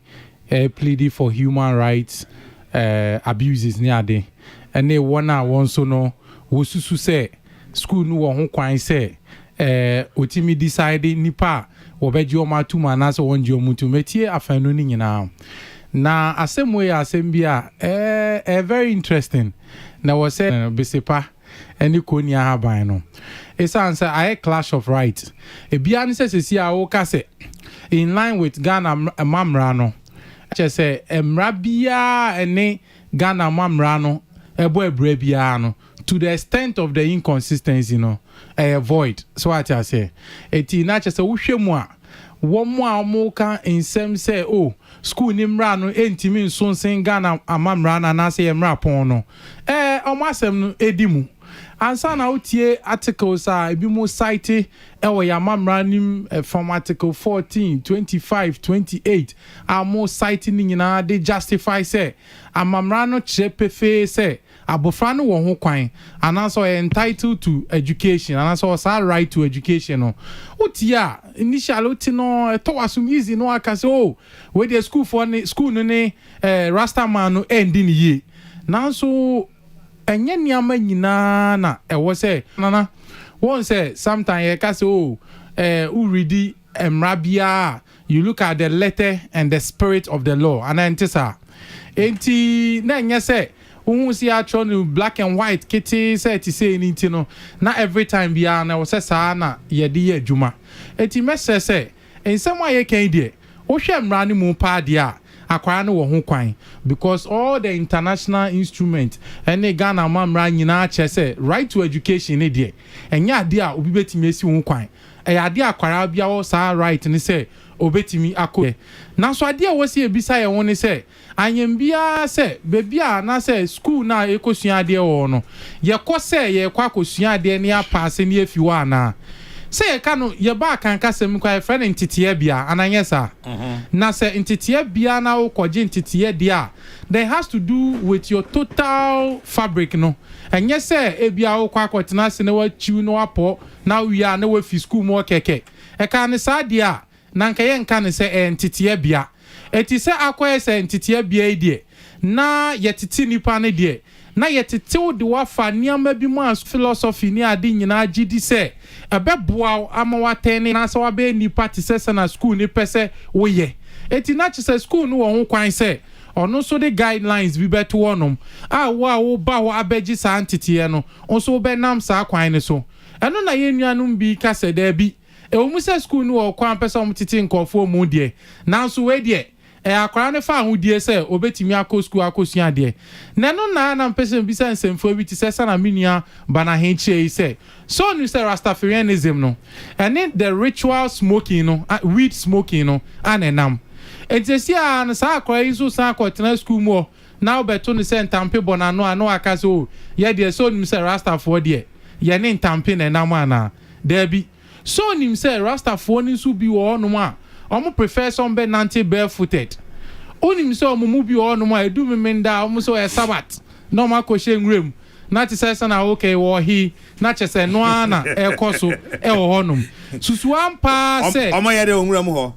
pleading for human rights abuses ni ade. Ene wona wonso no wosusu se school no wo ho kwan se otimi decide nipa obeji o matuma na se wonji o mutu metie afanu ni nyina. Na asemu ya asembia very interesting. Na wo se besepa eni koni ahaban no. Esa answer I clash of rights. Ebia ni se sesi a wo ka se in line with Ghana mamra no. Che se emra bia ene Ghana mamra no ebo ebre bia no to the extent of the inconsistency no avoid. So what I say eti na che se wo hwemu a womo a mo kan ensem say oh school ni mra no entimi nsonsen Ghana amamra na na say emra pon no omo asem no edimu ansa na utie articles a ebi mo cite ewo ya mamra nim from article 14 25 28 amo cite ni nyina they justify say amamra no chepefe say abofra no wo ho kwan anaso entitled to education anaso sa right to education no utia initial uti no to asum easy no aka say oh we the school for school no ne rasta man no end ni ye nanso enye niama nyina na ewo say nana won say sometime ye ka say oh u read emrabia you look at the letter and the spirit of the law and antisa enti na enye say who see actually black and white kitty say to say anything no not every time bia na wo say sa na ye de ye adwuma enti message say ensem aye kan die wo hwe mra ne mu pa de a akwara no wo ho kwan because all the international instruments any Ghana mamra nyina che say right to education ne de enya ade a obi betimi esi ho kwan ade akwara bia wo sa right ne say obetimi akọ na so ade a wo se ebisa ye won ne say anyem bia say bebia na say school na ekosua ade wo no ye ko say ye kwa akosua ade ne apase ne afiwa na say ka no ye ba kan kasem kwa friend ntitiye bia ananye sa na say ntitiye bia na wo koje ntitiye dia there has to do with your total fabric no enye say e bia wo kwa akotena se ne wa chiu no apo na wi a na wa fi school mo keke ɛka ne saa deɛ na nka yɛ nka ne sɛ ɛnteteɛ bia ɛti sɛ akɔyɛ sɛ nteteɛ bia yi deɛ na yɛtete nipa ne deɛ na yɛtetew de wafa nneɛma bi mu as philosophy ne ade nyinaa gye di sɛ ɛbɛboa ama watɛn ne na sɛ wabɛyɛ nipa te sɛ na school ne pɛ sɛ woyɛ ɛti na kyɛ sɛ school no wɔ ho kwan sɛ ɔno nso de guidelines bi bɛto wɔnom a wo ba hɔ abɛgye saa nteteɛ no nso wobɛnam saa kwan ne so ɛno na yɛn nuanom bi ka sɛ daabi ɛwɔ mu sɛ school no wɔ kwan pɛ sɛ ɔmo tete nkɔfoɔ mu deɛ nanso wei deɛ akwara ne fa ahodie sɛ obetimi akɔ school akɔsua deɛ na no na mpɛsɛ bi sɛ nsɛmfo bi te sɛ sana menua bana henchie yi sɛ so no sɛ rastafarianism no ɛne the ritual smoking no weed smoking no anenam ɛntɛsi a no saa akwara yi so san akɔtena school mu na wobɛto no sɛ ntampe bɔ n'ano a no aka sɛ o yɛ deɛ so nim sɛ rastafoɔ deɛ yɛne ntampe na ɛnam ana daabi so nim sɛ rastafoɔ no nso bi wɔ hɔnom a omo prefer some be nanti barefooted onim so omo mu bi o no ma edu memenda omo so e sabat no ma ko hye nwrem na ti sɛ na okay wo hi na kyese no ana e koso e wo honum susu ampa sɛ omo yɛ de nwrem ho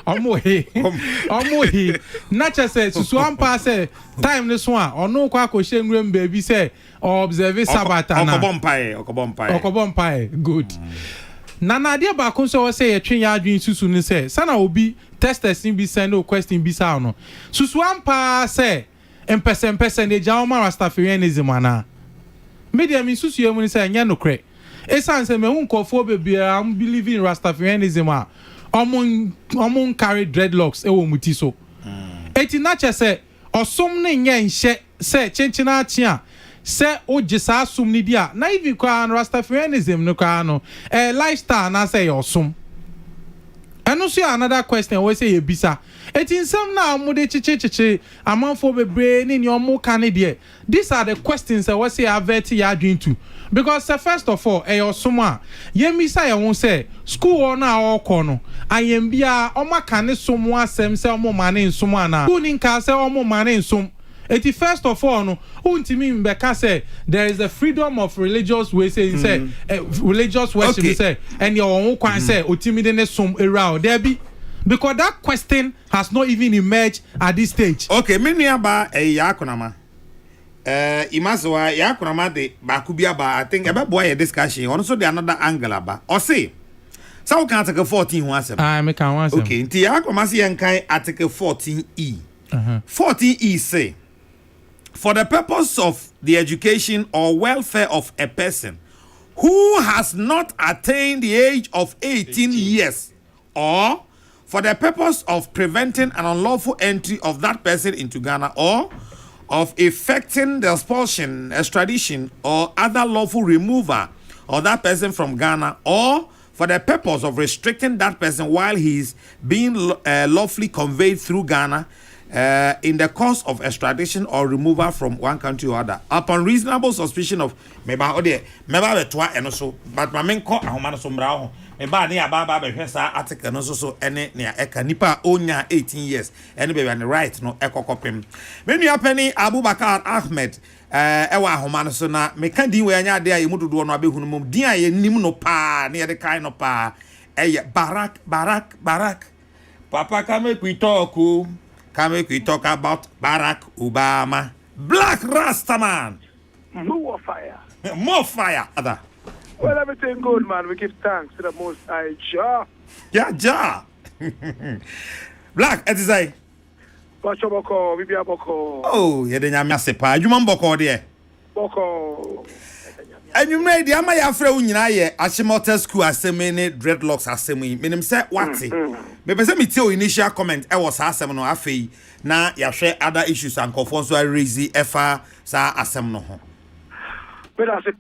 omo hi na kyese susu ampa sɛ time ne so a ono kwa ko hye nwrem baby sɛ observe sabat ana okobom pae good Nana dia ba kun so say yetwe ya adwin susu ni say sana obi testers ni bi send no question bi sa no susu ampa say empese de jauma rastafarianism ana media mi susu yemu ni say nya no kre esan say me hu nkofo bebia am believe in rastafarianism a omon carry dreadlocks e wo muti so eti na che say osom ne nya nhye say chenchina achia se o jisa asum ni dia na even kwa rastafarianism no kwa no lifestyle na say osum eno so another question we say ye bisa etinsem na amude chichichichi amanfo bebre ni omo ka ne de these are the questions we say avert ya adwin to because first of all osum a ye misa ye won say school na okọ no ayem bia omo ka ne somu asem say omo ma ne nsum ana school ni nka say omo ma ne nsum eti first of all no untimi mbeka say there is a freedom of religious way say religious worship say and your own kwan say otimi de ne som era there be because that question has not even emerged at this stage. Okay, me nua ba yakonama imasoa yakonama de ba kubia ba I think ebe boy discussion on so the another angle ba o say so we can article 14 ho asem me kan asem okay nti yakonama se yankan article 14e 14e say for the purpose of the education or welfare of a person who has not attained the age of 18 years, or for the purpose of preventing an unlawful entry of that person into Ghana, or of effecting the expulsion, extradition, or other lawful removal of that person from Ghana, or for the purpose of restricting that person while he is being lawfully conveyed through Ghana, in the course of extradition or removal from one country or other, upon reasonable suspicion of meba betwa eno so but ma menko ahoma so mbra ho meba ne ababa behwe sa article no so ene ne eka nipa onya 18 years ene be an right no ekokopem menu apani Abubakar Ahmed ewa ahoma so na meka din we anya de a yemu dodo no abehunu mum din a ye nim no pa ne ye de kai no pa eye Barack papa kame kwitoku Can we talk about Barack Obama? Black Rastaman. More fire. More fire. Other. Well, everything good, man. We give thanks to the Most High Jah. Yeah. Black, it is I. Boko, Bibia Boko. Oh, you didn't have sepa. You man Boko there. Boko. And you made the Amaya Freunia, Ashimote School as many dreadlocks as semi. Meaning say what? Maybe me tell initial comment. I was asem no afi na ya share other issues and conform so I raise efa sa asem no ho. But I say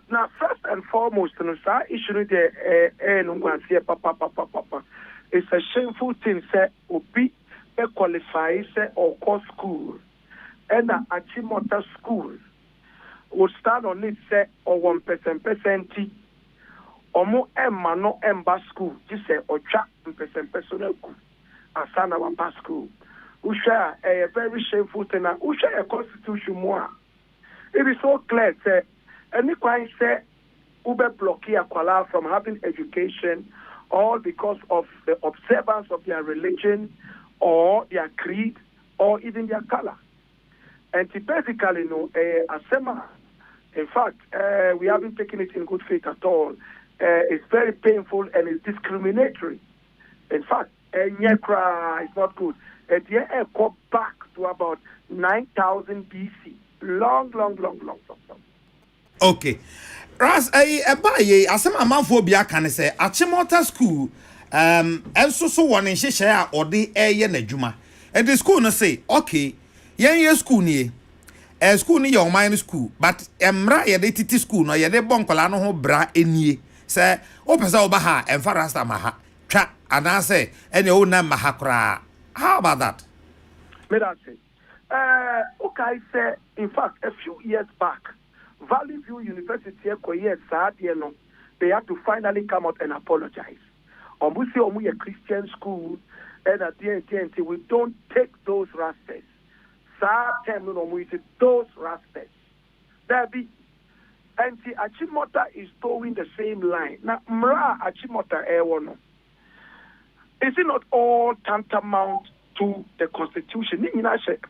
now first and foremost, no sa issue there no go see papa. It's a shameful thing say obi e qualify say or course school and Achimota school would start on it say or 1% omo emma no emba school just say ocha personal school asana wa school usha a very shameful thing na usha a constitution more it is so clear say any kind say ube blocky akwala from having education, all because of the observance of their religion or their creed or even their color. And basically, asema, in fact, we haven't taken it in good faith at all. It's very painful and it's discriminatory. In fact, Nyekra is not good. Go back to about 9,000 BC. Long. Okay. Ras baye asem amanfo bia kan say Achimota school enso so won nhyehyɛ a ɔde ɛyɛ n'adwuma. And the school no say, okay, yen school nie. School ni your mind school, but emra ye de titi school no ye de bonkola no ho bra enie. Say, o pesa oba ha emfa rasta maha. Twa ana say ene o na maha kra. How about that? Me that say. Okay, say in fact a few years back, Valley View University they had to finally come out and apologize. Omusi omu a Christian school and at the end we don't take those rastas. Those rastas. There be and the Achimota is towing the same line. Now Mra Achimota Ewono. Is it not all tantamount to the Constitution?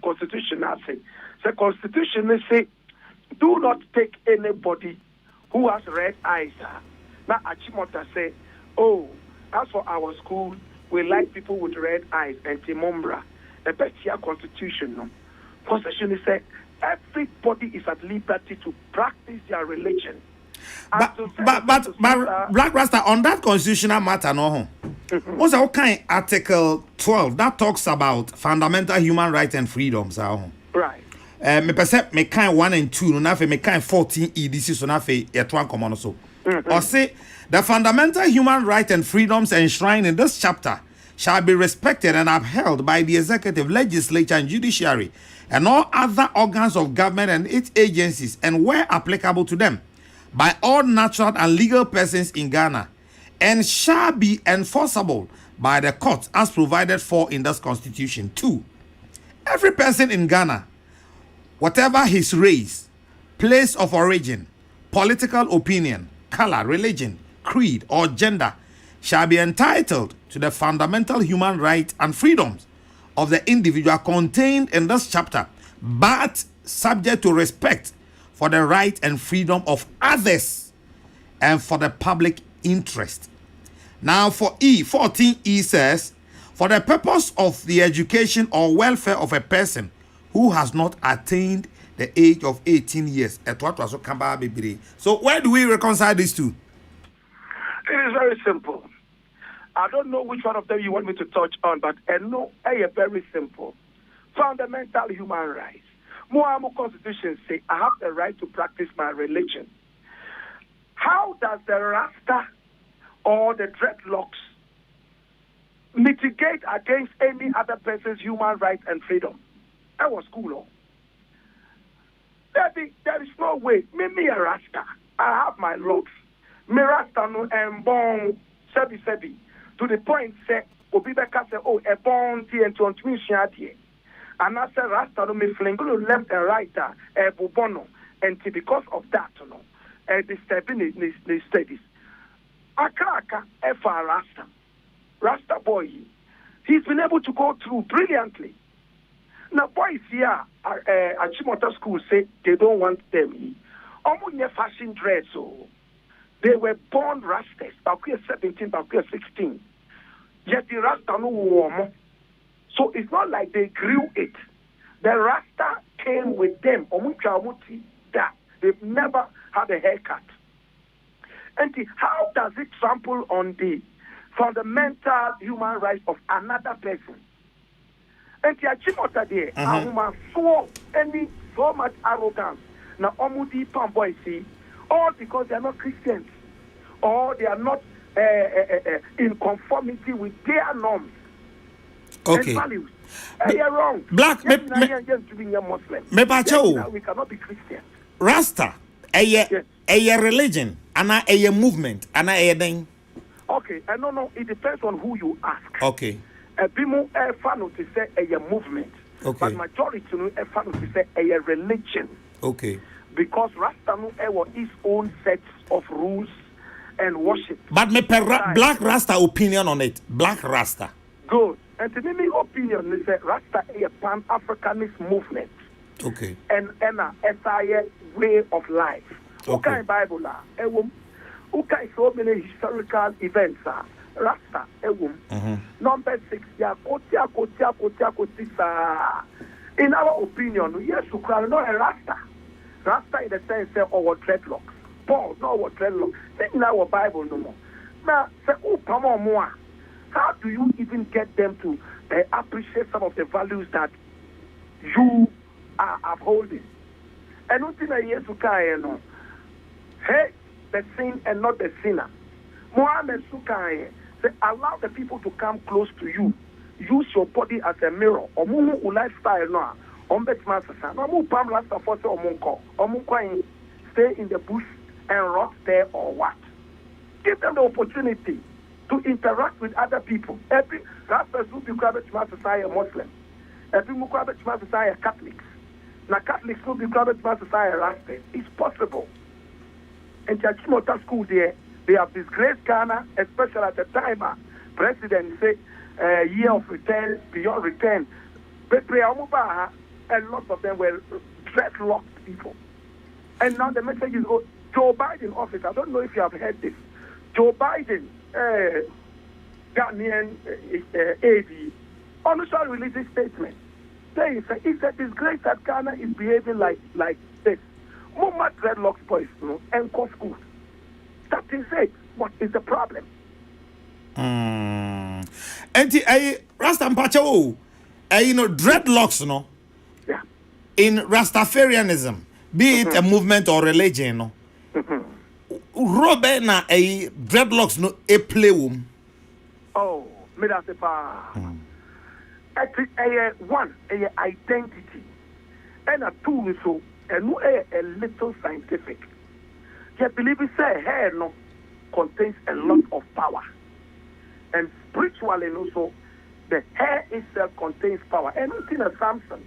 Constitution say. The Constitution say do not take anybody who has red eyes. Now Achimota say, oh, as for our school, we like people with red eyes and Timombra. The best here Constitution, no. Constitution say everybody is at liberty to practice their religion. But Black Rasta on that constitutional matter, no. What's our kind Article 12 that talks about fundamental human rights and freedoms? Right. Me perceive me kind 1 and 2, no nafe me kind 14 this is so nafe yetwan common so. Or say the fundamental human rights and freedoms enshrined in this chapter shall be respected and upheld by the executive, legislature, and judiciary, and all other organs of government and its agencies, and where applicable to them, by all natural and legal persons in Ghana, and shall be enforceable by the courts as provided for in this constitution. 2. Every person in Ghana, whatever his race, place of origin, political opinion, color, religion, creed, or gender, shall be entitled to the fundamental human rights and freedoms of the individual contained in this chapter, but subject to respect for the right and freedom of others and for the public interest. Now for 14E says, for the purpose of the education or welfare of a person who has not attained the age of 18 years. So where do we reconcile these two? It is very simple. I don't know which one of them you want me to touch on, but I know very simple. Fundamental human rights. Muamu Constitution say I have the right to practice my religion. How does the Rasta or the dreadlocks mitigate against any other person's human rights and freedom? That was school law. There is no way. Me a Rasta. I have my locks. Me Rasta no born sebi. To the point say Obibeka say, oh, a born tea and to shadi. And I said Rasta no me flingo left and right bubono. And because of that, the studies. Aka Rasta. Rasta boy. He's been able to go through brilliantly. Now, boys here at Chimota School say they don't want them. Almost fashion dress, so they were born Rastas, but we are 17, but we are 16. Yet the Rasta no warm. So it's not like they grew it. The Rasta came with them. They've never had a haircut. And how does it trample on the fundamental human rights of another person? And the Achimota there, so much arrogance. Now, Omudi Pamboy see, all because they are not Christians, or they are not in conformity with their norms and values. They are wrong. Black, we cannot be Christians. Rasta, a religion, and a movement, and a thing. Okay, I don't know. It depends on who you ask. Okay. People are fan to say a movement, but majority are fan to say a religion. Okay. because Rasta no his own sets of rules and worship. But me Black Rasta opinion on it. Black Rasta. Good. And to me opinion is that Rasta is a Pan-Africanist movement. Okay. And a SIA way of life. Okay. Bible okay, so many historical events Rasta Number 6, in our opinion, yes, you can not a Rasta. Rasta in the sense of our dreadlocks. Paul, no our dreadlocks. Say in our Bible no more. Now, say, how do you even get them to appreciate some of the values that you are upholding? And nothing that yes, you can hate the sin and not the sinner. Muhammad Sukai say allow the people to come close to you. Use your body as a mirror. Omu lifestyle no. Ombetman sasa. Omu pam lasta for say omunko. Stay in the bush and rot there or what? Give them the opportunity to interact with other people. Every Rasta will be society Muslim. Every Mukwabet society Catholics. Now Catholics will be society Rasta. It's possible. And Chachimota school there, they have disgraced Ghana, especially at the time President say year of return, beyond return. But a lot of them were dreadlocked people. And now the message is Joe Biden office. I don't know if you have heard this. Joe Biden, Ghanaian AD, also released a statement. It's a disgrace that Ghana is behaving like this. More dreadlocks boys, and co school. That is it. What is the problem? And Rasta Mpacho, dreadlocks, no? Yeah. In Rastafarianism, be it a movement or religion, no? Robena a dreadlocks no a playum. Oh, me that's a one a identity and a two so and a little scientific. You believe it say hair no contains a lot of power, and spiritually also the hair itself contains power. Anything as Samson,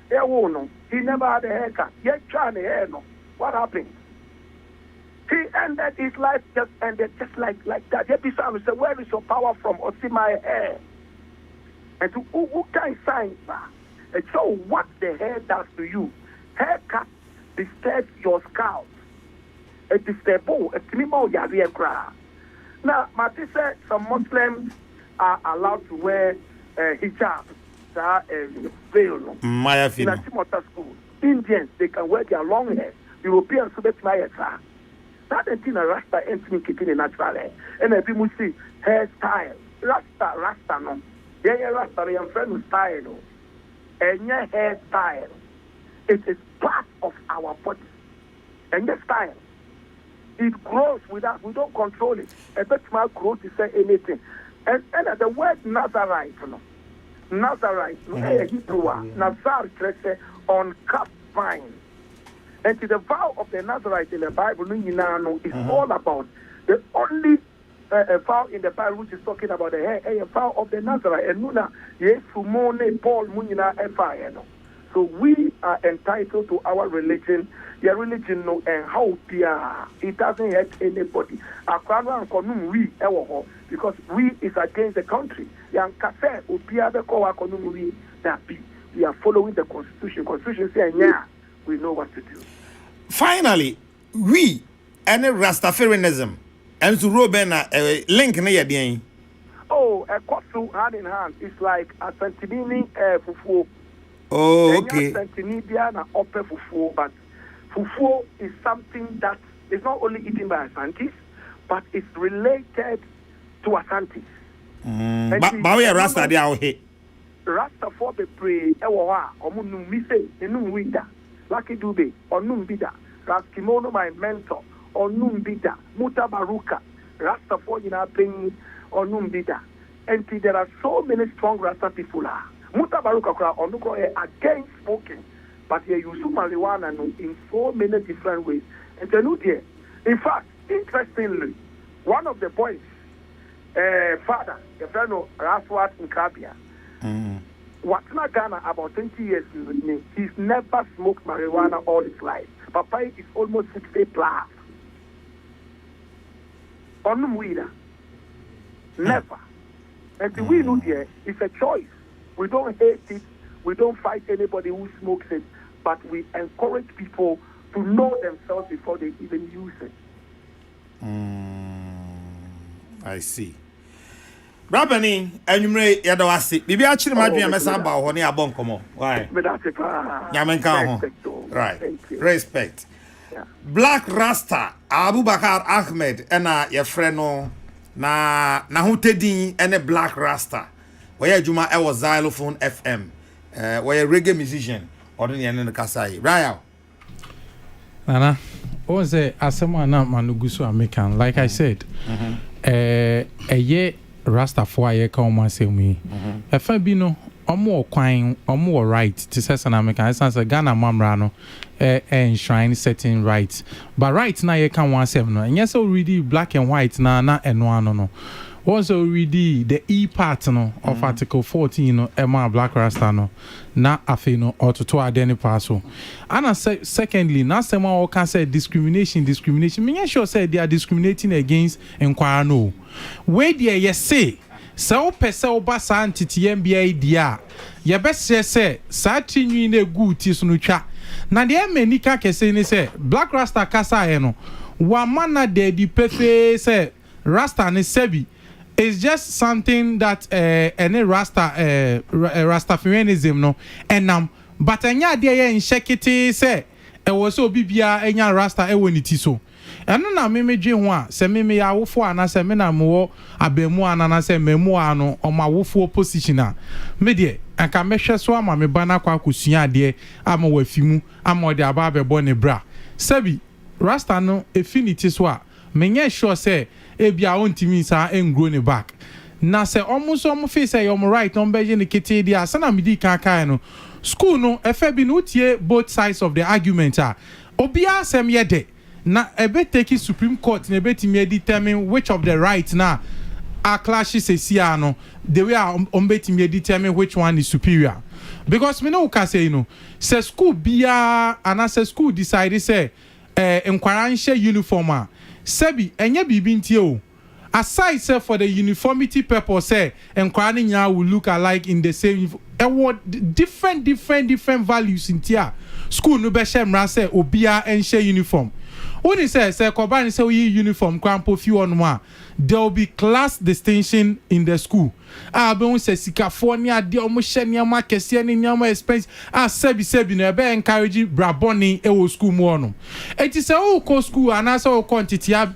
he never had a haircut. Yet trying the hair no. What happened? He ended his life just like that. Yet Sam said, where is your power from? Or see my hair. And to who can sign that? And so what the hair does to you? Haircut disturbs your scalp. It disturbs your cry. Now, Mati said some Muslims are allowed to wear hijab, veil. Maya in a Timothy school. Indians, they can wear their long hair. Europeans, so that's my hair. That is in a Rasta entering keeping a natural hair. And if you see hairstyle, Rasta, no. Yeah, Rasta, your friend style, no. And your hairstyle, it is part of our body. And the style, it grows without, we don't control it. A bit small growth to say anything. And the word Nazarite, no. Nazarite, Hebrew, Nazar, on cup vine. And the vow of the Nazarite in the Bible is all about the only vow in the Bible which is talking about the vow of the Nazarite. And Nuna, yes, Fumone, Paul, Munina, Efayeno. So we are entitled to our religion. Your religion, no, and how it doesn't hurt anybody. Because we is against the country. We are following the Constitution. Constitution says, yeah, we know what to do. Finally, we and Rastafarianism and to Robena link near the Oh, a costu hand in hand. It's like a centinini fufu. Oh, okay. Centinibia na ope fufu, but fufu is something that is not only eaten by Asantis, but it's related to Asantis. But we are Rasta there out here. Rasta for the pray, Ewa, Omunum Mise, Enum Winda, Lucky Dube, Onum Bida, Raskimono, my mentor, Onum Bida, Muta Baruka, Rasta for Yinaping, Onum Bida. And there are so many strong Rasta people. Muta Baruka, Onuko against smoking, but here you use marijuana in so many different ways. And in fact, interestingly, one of the boys, father, the friend of Raswat in Krabia, Watna Ghana about 20 years, he's never smoked marijuana all his life. papa is almost 60 plus. On weed, never. And we know there it's a choice. We don't hate it. We don't fight anybody who smokes it, but we encourage people to know themselves before they even use it. I see. Brabani, enyumre yadawasi. Bibi achiri madwin mesa ba ho ne abon komo. Why? Right. Respect. Yeah. Black Rasta Abubakar Ahmed ena ye freno na hutedin ene Black Rasta. Where Juma e was Xylophone FM. Where reggae musician or the end Kasai. Raya. Nana, was a asema na manugusu American. Like I said, a ye Rastafari come and say me. If I be no, or more quine, or more right to say an American. As a Ghana mamrano, enshrine certain rights. But right now you can want seven. And yes, already black and white na and one no. Also already the E part no of Article 14 no Emma Black Rasta no na afe no or to identify so. And secondly, na sema o can say discrimination. Me sure say they are discriminating against enquire no. Where there you say so pese oba sa entity MBA dia ye best say sa tinwi na good ti so no twa. Na de many ka kese ni say Black Rasta kasa e no wa mana de di pefe say Rasta ne sebi. It's just something that any Rastafarianism no and but anya dey in shekiti say e was so bibia enya Rasta e woni ti so eno na me dwe ho a se me ya wofo ana se me na mo abemu ana na se memu ano o ma wofo position a me de anka mehwe so ama me bana kwa kosua de ama wafimu ama de aba bebo ne bra sabi Rasta no affinity so a menye sure say ebia ontimi sa engro ne back na se almost face say you right on beje ne kete dia sana midi kan no school no efe bi no tie both sides of the argument obia asem ye de na ebe take Supreme Court na ebe timi determine which of the right na a clashes esia no the way on betimi determine which one is superior because me no ka say no say school bia ana say school decide say enquire uniform Sebi enye bibi ntie o aside say for the uniformity purpose say enkwani nya will look alike in the same different values in tia school no be shemra say obia enhye uniform When say Kobani say we uniform kwampo fi on one, there will be class distinction in the school. Be won say sikafo ni ade omo hye ni ama kese ni nyama expense sebi no be encourage braboni e wo school mu ono. Enti say o ko school anasa o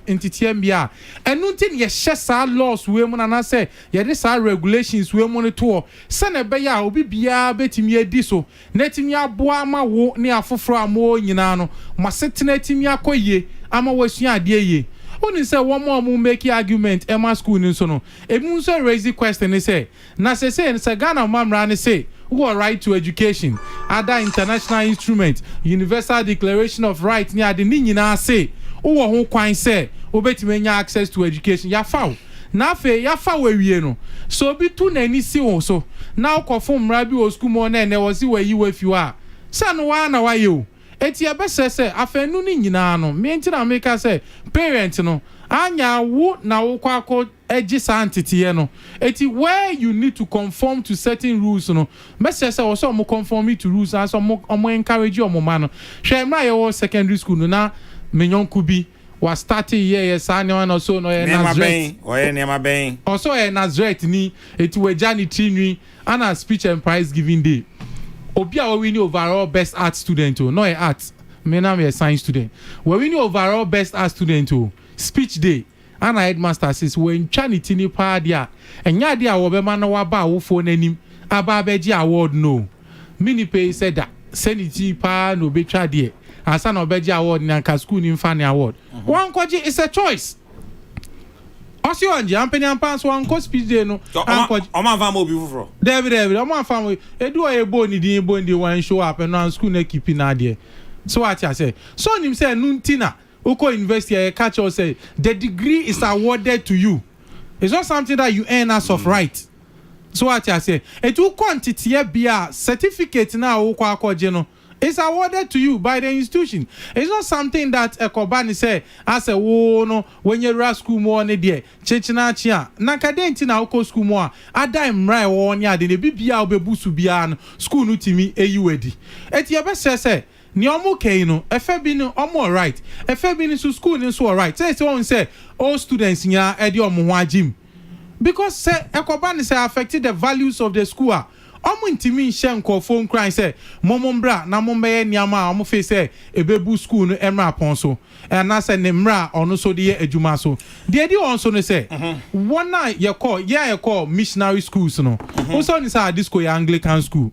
entity bia enu tin ye hye sa laws we mu na say ye de sa regulations we mu no to se na be ya obi bia betimi edi so na timi aboa ma wo ni afoforo amo nyina no masetena timi akoye ama wasua ade ye. When say one more make argument Emma school in so no e so raise question say na say Ghana mamra say who are right to education other international instrument universal declaration of right ni ade ni nyina say who ho kwan say obetime nya access to education ya foul na fe ya fa we no so bi tu na ni si wo so na ukofo mra bi o school mo na wo si we yi we fi wa say no wa na wa ye eti abese se afenu ni nyina no me nti na make say parent no anya wo na wo kwako eji santete no eti where you need to conform to certain rules no message say also mo conform to rules as mo encourage omo ma no hwe mra ye wo secondary school no na menyonku bi was starting here sane one also no Nazareth also Nazareth ni eti we jani tinwi ana speech and prize giving day Obi a winning overall best art student no art me na me science student we winning overall best art student speech day and headmaster says when chanity ni pa dia enya dia wo be ma na wa ba wo fo nanim aba beji award no mini pay said that sanity pa no be twa dia asa na obeji award ni anka school ni mfa ni award one kwaji is a choice Osi onje ampeni ampanso anko speech day no anko Oma fa mo bi fufuro David oma fa mo edu o ebo ni din ebo ndi one show up and school na keep na there so what I say so nim say nuntina uko university I catch us say the degree is awarded to you it's not something that you earn as of right so what I say etu quantity bia certificate na uko akoje no It's awarded to you by the institution. It's not something that a Kobani say, as a no, when you rush school more, dear, Chechinachia, Nakadentina, Oko school more, I die mra one yard in the BBA Bebusubian, school nutimi, AUAD. At your best say, Niomo Kano, a Fabino, or right, a Fabino to school and so right. Say, so say, all students in your Edio Jim. Because say, a Kobani say affected the values of the school. Omo intimi shenko phone cry say momombra na mombe nyama omo fe say ebebu school no emra ponso na say ne mra ono so de adwuma so de edi onso no say one night ye call missionary schools no also ni say disco ya Anglican school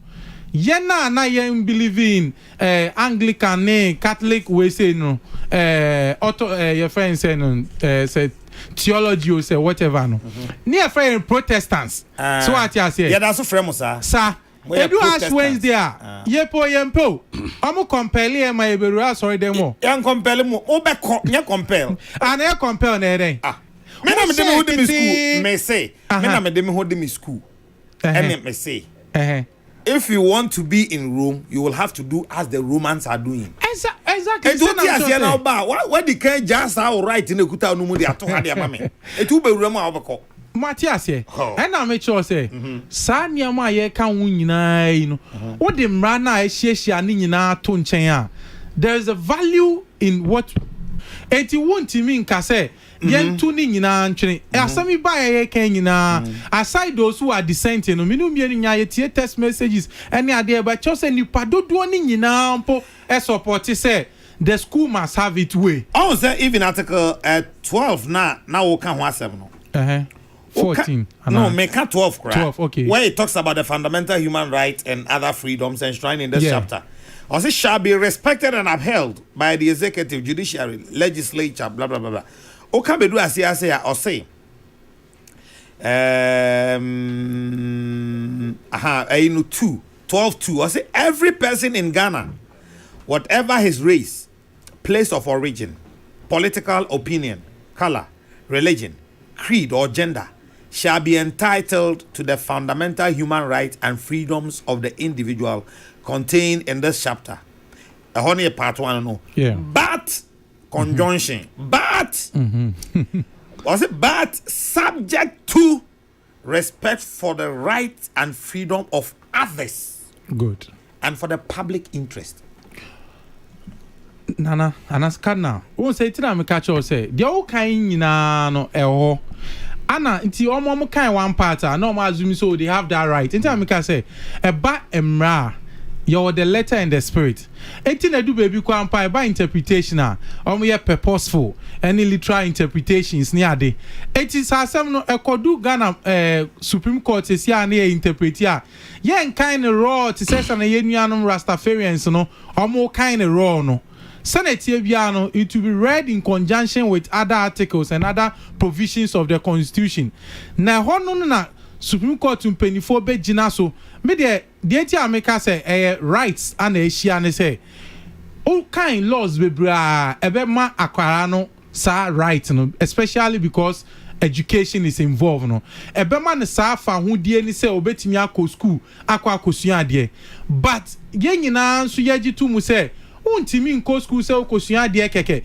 ye na ye believe in Anglican ne Catholic we say no your friend say no say theology or say whatever no near friend Protestants so what you say yeah that's friend sir edu ash Wednesday yempo omo compel e ma eberu asori dem o yan compel mu obeko nya compel and e compel na eden me na me dem hold me school me say me na me dem hold me school and me say if you want to be in Rome, you will have to do as the Romans are doing. Exactly. What the can just all right in the Kuta Numudi at Mame. It will be Roma. Matthias, and I make sure say, Sanya Maya can win. What the Rana Shesha Nina Tunchaya. There is a value in what it won't mean, Casse. Yen tuning in anching. Asami by a kenina. Aside those who are dissenting, minum yening text messages, any idea but just any pado doing in ampo as support say the school must have it way. I was there even article 12 now we can have 7. 14. No, make 12 crap. 12, okay. Where it talks about the fundamental human rights and other freedoms enshrined in this chapter. Also shall be respected and upheld by the executive, judiciary, legislature, blah blah blah blah. Okabedu asiase or say 12:2 or say every person in Ghana, whatever his race, place of origin, political opinion, color, religion, creed or gender, shall be entitled to the fundamental human rights and freedoms of the individual contained in this chapter. Honey part 1 no. Yeah. But conjunction, but was it but subject to respect for the rights and freedom of others. Good. And for the public interest. Nana, anaskana. Won say tina me catch or say, the all kind nyina no eho. Ana nti omo kind one part no ma assume so they have that right. Nti me can say, eba emra. You're the letter and the spirit. 18 do baby kwampa by interpretation ye purposeful any literal interpretations near day. It is asem no ekodu Ghana Supreme Court is here near interpret ya. Yen kind of raw to say na yenuanum Rastafarians no omo kind of raw no. Senate Biano, it will be read in conjunction with other articles and other provisions of the Constitution. Na hono na Supreme Court mpanyifo be gina so me de enti ameka say rights and eshia ne say all kind laws be bra ebe ma akwara no sa right no, especially because education is involved no ebe ma ne sa fa hodie ni say obetimi akọ school akọ akosua ade but ye nyina nso ye gitu mu say untimi nko school say okosua ade keke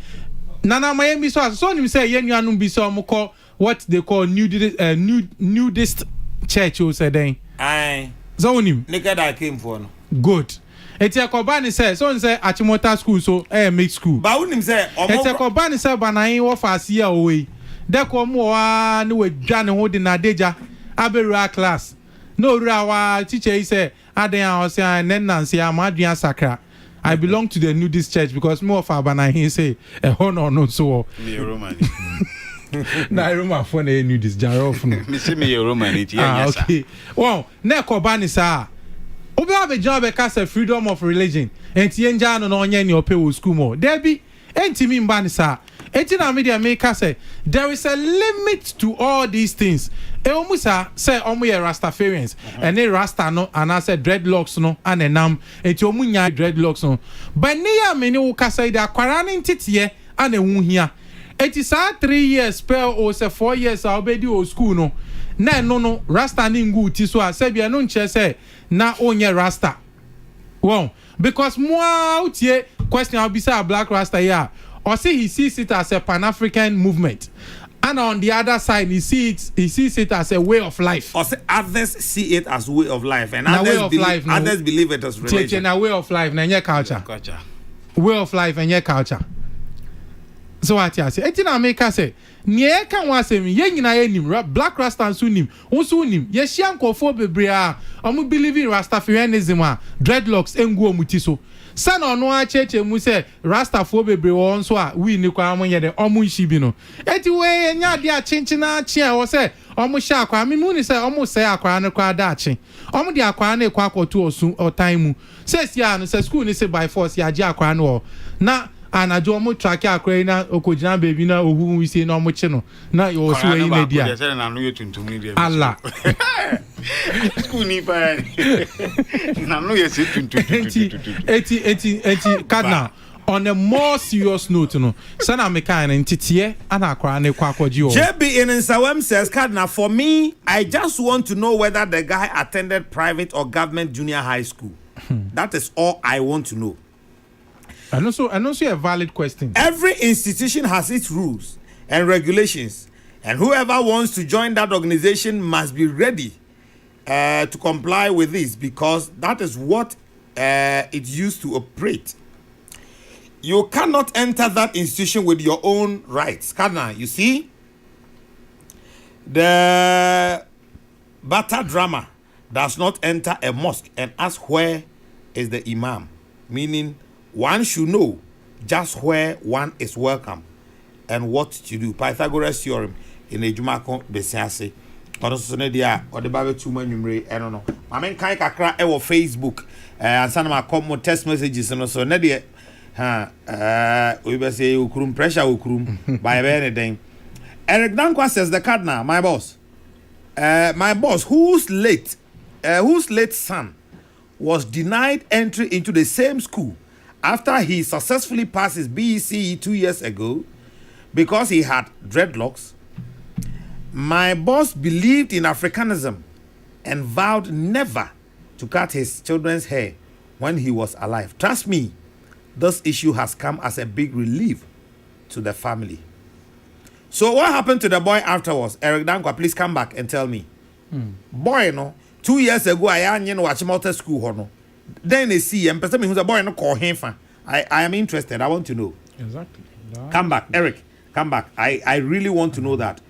nana mayemi so nim say ye nuanum bi so omko what they call nudist church o say den aye zonim nigga that came for no good eti akobani say so say achimota school so make school ba unim say eti akobani say banan wo fase ya owe de ko mo wa ne wadwa ne ho de na deja aberu class no ru wa teacher say aden a say nenanse amadua sakra I belong to the nudist church because more of banan he say no so Roman na Roma for na nudist jarof no me say me Roman it yes okay well na kobani sa obi abejan be kasa freedom of religion enti enja no onye ni ope wo school mo there be enti mi mba ni sa enti na media make say there is a limit to all these things musa say omo ye Rastafarians and they rasta no and I said dreadlocks no and enam enti omu nya dreadlocks no but ne ya me ni wo kasa ida kwara ni ntitiye and ewu hia enti sa 3 years spell or say 4 years obedi o school no na no rasta ni ngu ti so a say bia no nche say na onye rasta well because more out here question I'll be say Black Rasta here or say he sees it as a Pan-African movement. And on the other side, he sees it as a way of life. Or say others see it as way of life, and others believe it as religion. A way of life, na culture. Way of life and culture. So what you say? Eti na make say, nye kan wa say ye nyina ye nim Black Rasta so nim. Unso nim. Ye hia nkofo bebre a, omu believe in Rastafarianism a, dreadlocks engu omuti so. Sana ono a cheche mu say Rastafo bebre won so a we ni kwa mo ye de omu nshi bi no. Eti we nya de a chinchina chi a wo say omu sha akwa me mu ni say omu say akwa ne kwa da chi. Omu de akwa na ekwa akoto osu otan mu. Say sia no say school ni say by force ya je akwa no na anajo omu track akwa na okojina baby na ohu wi say na omu chi no na yo so we media. Allah. School ni pa. Na no yes eti Cardinal on a more serious note no sana me kan ntitiye ana akwa ne kwakwaji o JB in Nsawam says Cardinal, for me I just want to know whether the guy attended private or government junior high school. That is all I want to know. And also a valid question. Every institution has its rules and regulations, and whoever wants to join that organization must be ready to comply with this, because that is what it used to operate. You cannot enter that institution with your own rights. Cardinal, you see, the Bata drama does not enter a mosque and ask where is the imam, meaning one should know just where one is welcome and what to do. Pythagoras theorem in a Jumako Besiase. Or the Bible 2 manumere, I don't know. I mean, kind of crack our Facebook and some of my common text messages and also Nadia. We will say ukrum pressure ukrum by anything. Eric Dankwa says the Cardinal, my boss, whose late son was denied entry into the same school after he successfully passed his BECE 2 years ago because he had dreadlocks. My boss believed in Africanism and vowed never to cut his children's hair when he was alive. Trust me, this issue has come as a big relief to the family. So what happened to the boy afterwards? Eric Dankwa, please come back and tell me. Boy, no, 2 years ago, I am watching motor school. No. Then they see and person who's a boy no call him. I am interested. I want to know. Exactly. Come back, Eric. Come back. I really want to know that.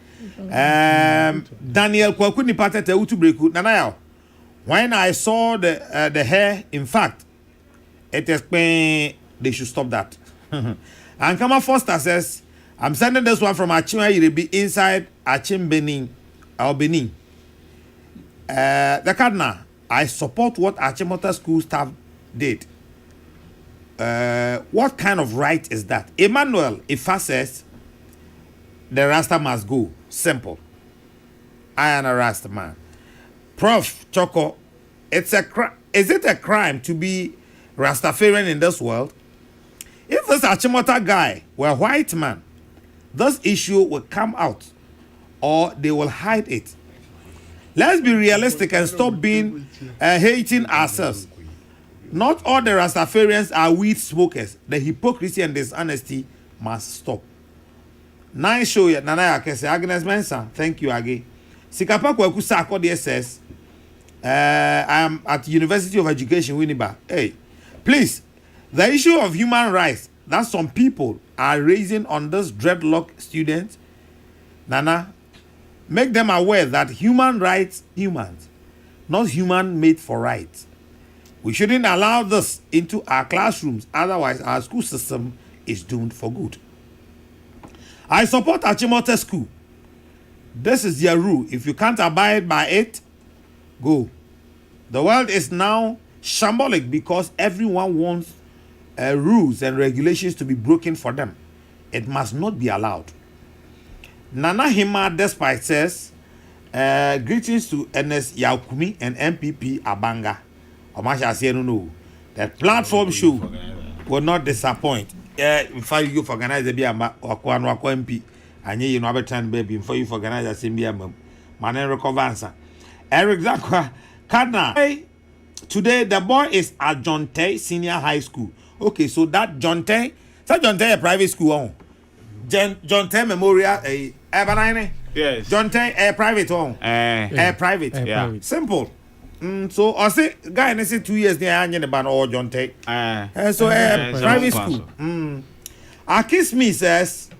Daniel Kwakuni Patete Utu Breku Nanaya. When I saw the hair, in fact, it explained they should stop that. And Kama Foster says, I'm sending this one from Achima Iribi inside Achim Benin or Benin. The Cardinal, I support what Achimota school staff did. What kind of right is that? Emmanuel Ifa says the Rasta must go. Simple. I am a Rasta man. Prof Choco, is it a crime to be Rastafarian in this world? If this Achimota guy were a white man, this issue will come out or they will hide it. Let's be realistic and stop being hating ourselves. Not all the Rastafarians are weed smokers. The hypocrisy and dishonesty must stop. Nice show ya Nana Akese Agnes Mensa. Thank you again. Sikapa Kwakusa Akodi says, I am at University of Education, Winneba. Hey, please, the issue of human rights that some people are raising on this dreadlock students, Nana, make them aware that human rights, humans, not human made for rights. We shouldn't allow this into our classrooms, otherwise our school system is doomed for good. I support Achimota School. This is their rule. If you can't abide by it, go. The world is now shambolic because everyone wants rules and regulations to be broken for them. It must not be allowed. Nana Hima Despite says, greetings to NS Yaukumi and MPP Abanga. Omasha say no. The platform show will not disappoint. Before you organize the BM or MP, and you know about time baby before you organize the same BM. Man recover answer. Eric Zakwa Cardinal. today the boy is at John Tay Senior High School. Okay, so that John Tay, a private school on. John Tay Memorial Yes. John Tay a private one. Private. Yeah. Simple. So I say guy and say 2 years near the ban or John Tay. So private school. Akismi says,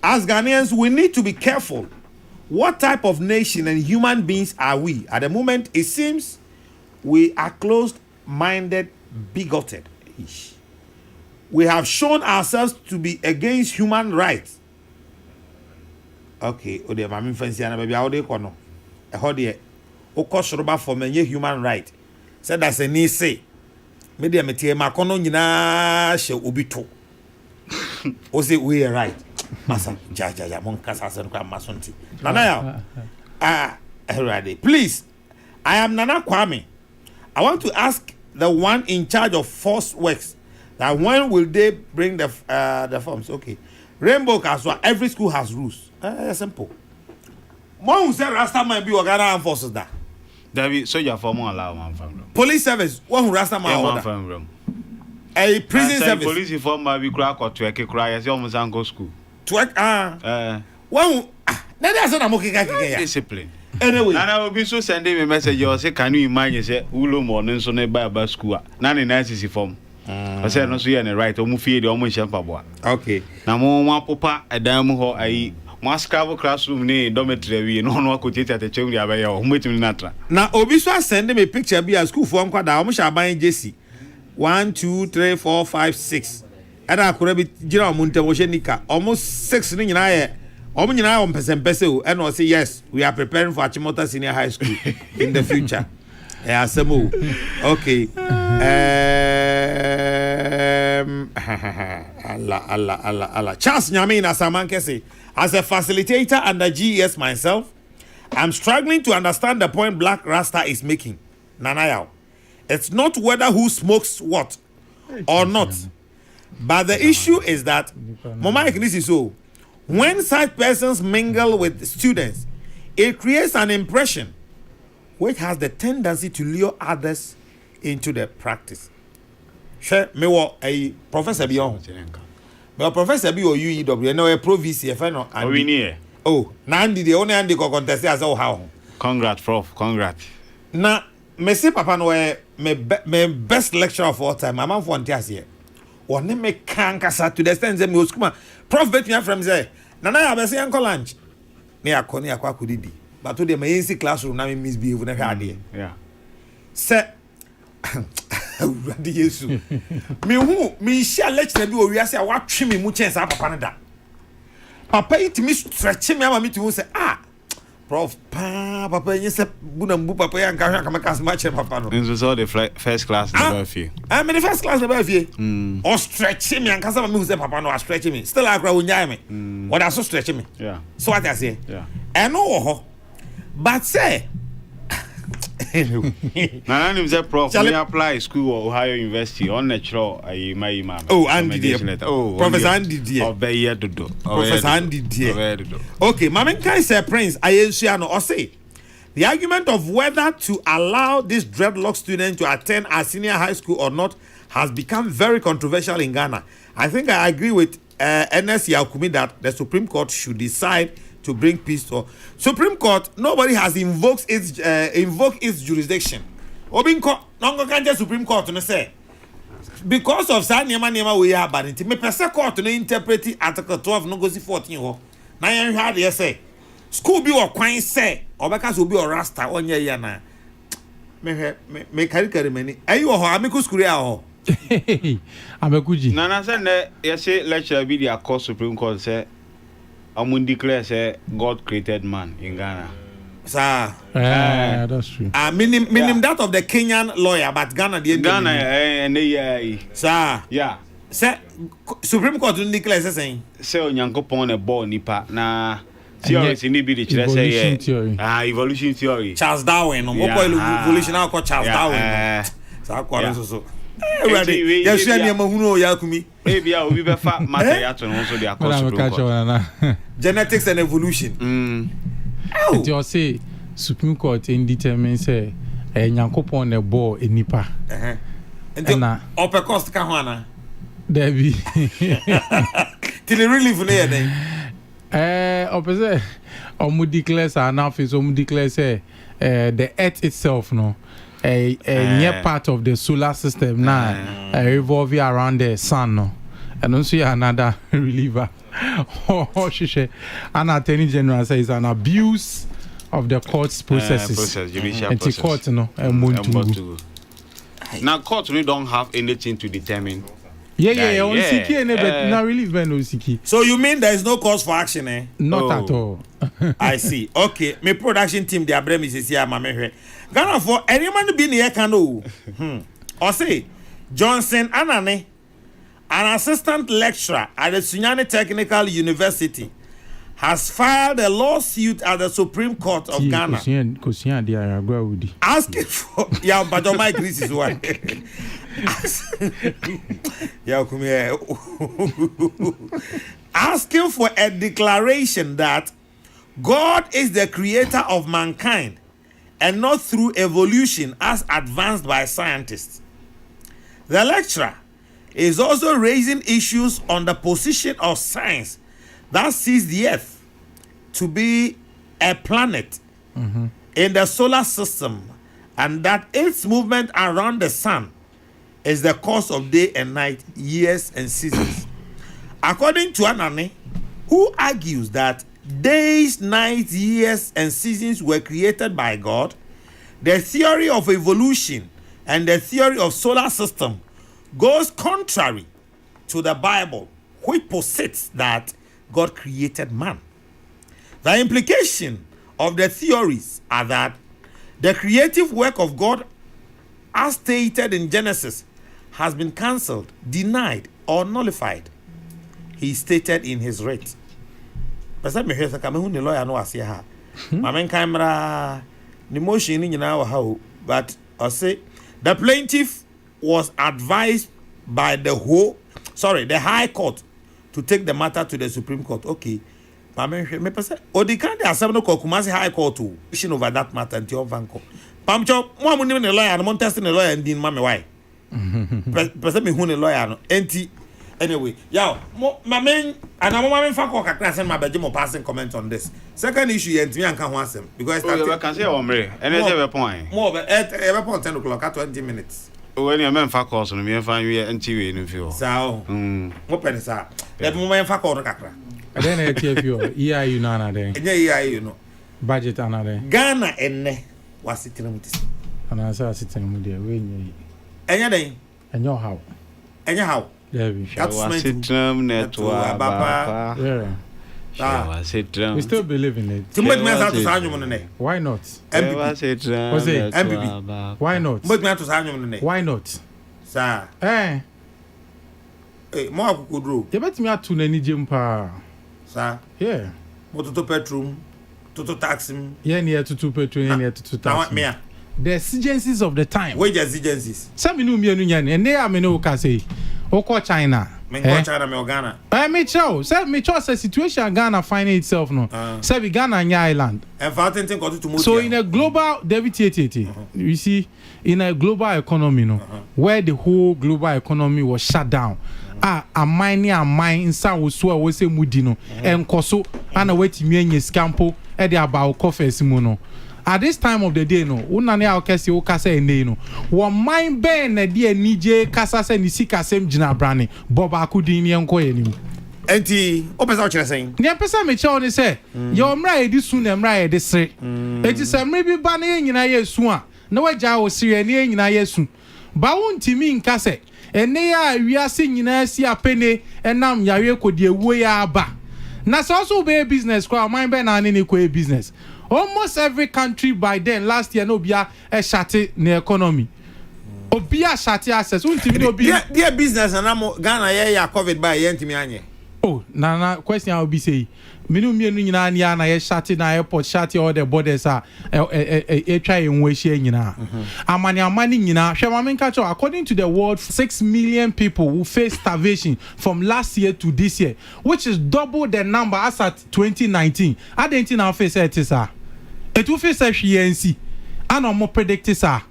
as Ghanaians, we need to be careful. What type of nation and human beings are we? At the moment, it seems we are closed-minded, bigoted. We have shown ourselves to be against human rights. Okay, ode mami fancy na baby awode ko no. E ho de ukosoroba for menye human right. Said that's a ni say. Me de metie makono nyina hye obi to. O say we are right. Masa ja mon kasa sen kwa masonti. Nana ya. Everybody, please. I am Nana Kwame. I want to ask the one in charge of force works that when will they bring the forms? Okay. Rainbow Castle, every school has rules. Simple. One who said Rasta might be Ghana Armed Forces that. David, so your form allow man from police service, one who Rasta man order. A prison service. Police form might be crack or twerk cry as your almost go school. Twerk one that's not a discipline. Anyway, and I will be so sending me a message. You say, can you imagine? Say, Ulo morning so nearby about school. None in ICC form. I said, no, so you're in the right. Omu feed the almost champagne. Okay. Now, more papa, a damn ho, I must cover classroom near dormitory. No one could take at the children. I am waiting natra. Now, Obiswa send me a picture be a school for Uncle Damusha buying Jesse 1, 2, 3, 4, 5, 6. And I could be General Montevoshenica almost 6 in I. Omnyina on pese and I say yes, we are preparing for Achimota Senior High School in the future. Yeah, Samu. Okay. Allah. Charles Nyamina Samankese. As a facilitator under GES myself, I'm struggling to understand the point Black Rasta is making. Nanayao. It's not whether who smokes what or not. But the issue is that Mama Ignisi so. When such persons mingle with students, it creates an impression which has the tendency to lure others into the practice. Sure, me wa a professor beyond. Me professor be o UEW, no a pro VCF no. Oh, Nandi the only Andy contest as oh how. Congrats, Prof. Congrats. Na me say papa no me best lecturer of all time. I'm on Fontias here. One me kankasa to the stand them go school. Prof bet me from say nana ya be say uncle lunch. Me akoni akwa kudidi. But to the my NC classroom na me misbehave na hwa de. Yeah. Say Radi Yesu. Me share lecture bi o wiase a watwe me mu chance papa no da. Papa it me stretch me ama me to say Prof, papa, yes, Bunambu, papa, and Kamakas match, papa. This was all the first class in the I'm in the first class in or stretching me and Casama Musa, papa, no, stretching me. Still, I grow in Yami. What I so stretching me. Yeah. So what I say. Yeah. I know, but say, now, I'm a prof. We apply school or Ohio University on natural. My imam. Oh, Andy, Professor Andy, dear. Professor Andy, dear. Okay, Mamma can say, Prince, I or say the argument of whether to allow this dreadlock student to attend a senior high school or not has become very controversial in Ghana. I think I agree with Ernest Yakumi that the Supreme Court should decide to bring peace to Supreme Court. Nobody has invoked its jurisdiction. Obinko nongo kanje Supreme Court no say because of sa niema we have but it me pese court no interpret article 12 no go see 14 ho na yen hwa de say school bi wo kwan say obeka so bi o rasta onye ya na me karikari mani ayi wo ho amiku school ya ho amekuji na say na yes lecture bi dia court Supreme Court say I'm declare say God created man in Ghana. Sir, that's true. Minim that of the Kenyan lawyer, but Ghana the Ghana and sir. Yeah. Sir, Supreme Court didn't declare saying. Say Onyankopon a born nipa na theory ni bi de kire say evolution theory. Charles Darwin, evolution called Charles Darwin. So. Yes, maybe I will be better matter also the across genetics and evolution. You say Supreme Court indeterminate say nyankopon ne bo enipa na ope cost ka ho ana Debbie till relief no ye den ope say omu declare sa na face omu declare say the earth itself no a part of the solar system now revolving around the sun no and also another reliever an attorney general says an abuse of the court's processes and the court no now court we don't have anything to determine on Siki but not relief no Siki. So you mean there is no cause for action Not at all. I see. Okay, my production team they are bring me here mama Ghana for anyone be near cano. Or say Johnson Anane, an assistant lecturer at the Sunyani Technical University, has filed a lawsuit at the Supreme Court of Ghana. Asking for but my Chris is one. Asking for a declaration that God is the creator of mankind and not through evolution as advanced by scientists. The lecturer is also raising issues on the position of science that sees the earth to be a planet in the solar system and that its movement around the sun is the cause of day and night, years and seasons. According to Anane, who argues that days, nights, years and seasons were created by God, the theory of evolution and the theory of solar system goes contrary to the Bible, which posits that God created man. The implication of the theories are that the creative work of God, as stated in Genesis, has been cancelled, denied, or nullified. He stated in his writ. But me hear say me lawyer no ase ha. Mamen camera the motion ni nyina how, but I say the plaintiff was advised by the High Court to take the matter to the Supreme Court. Okay. Mamen me pese o di kan dey accept no Kumasi High Court to decision over that matter until vanko. Pamcho mo amu ni lawyer no test the lawyer ndin ma me why. Pese me hu ni lawyer no enti. Anyway, mamen and I'm mamen fa ko kakra sen ma beje mo passing comment on this. Second issue enti me anka ho asem because I can say omre and e point. More e point 10 o'clock at 20 minutes. When you men fa course no me fa we enti we no feel. Sao. Mo pen sa. Let mo men fa ko no kakra. Then e tie you EIU na na den. Enye EIU no. Budget na den. Ghana enne wasitinamutis. Ana sa asitinamu de we nye. Enye den. Enye how. Enye how. That's network. We still believe in it. Why not? MPP. Why not? Why not? Sir. More kudro. You bet me at to any gym pa. Sir. Yeah. Moto petrol. Toto taxim. Yeah, near to 2 petrol, near to 2 taxim. The exigencies of the time. Wage exigencies. Some new and they are no say. Oko China. China me Ghana. Me chow. Say me chow say situation Ghana finding itself no. Say we Ghana and island. So in a global you see in a global economy no where the whole global economy was shut down. A mine inside was so we say mudi no enkoso ana wetimi anye scampo e dey about coffee simu no. At this time of the day no unane akese o kasa ene no wo mind ben na de anije kasa se ni sika sem gina brane boba akudin ne enko yanim enti o pesa o kire sen ne pesa me che o ne se yo mra edi su na mra edi sre eti se mra bi ba na nyina yesu a na waja o sire ne nyina yesu ba wontimi nka se ene ya wiase nyina si apene enam yawe kodi ewuo ya aba na so be business kwa mind ben na ne ko business. Almost every country by then last year no bia a shati the economy. Obia shati access. Dear business and Ghana ya covered by yentimi anye. Oh, na question I will be say. Minu mienu nyina ania na ye shati na airport shati all the borders are try en we share nyina. Amani nyina. Hwema according to the world 6 million people who face starvation from last year to this year, which is double the number as at 2019. I didn't now face it sir. It will face a and omo predict sir.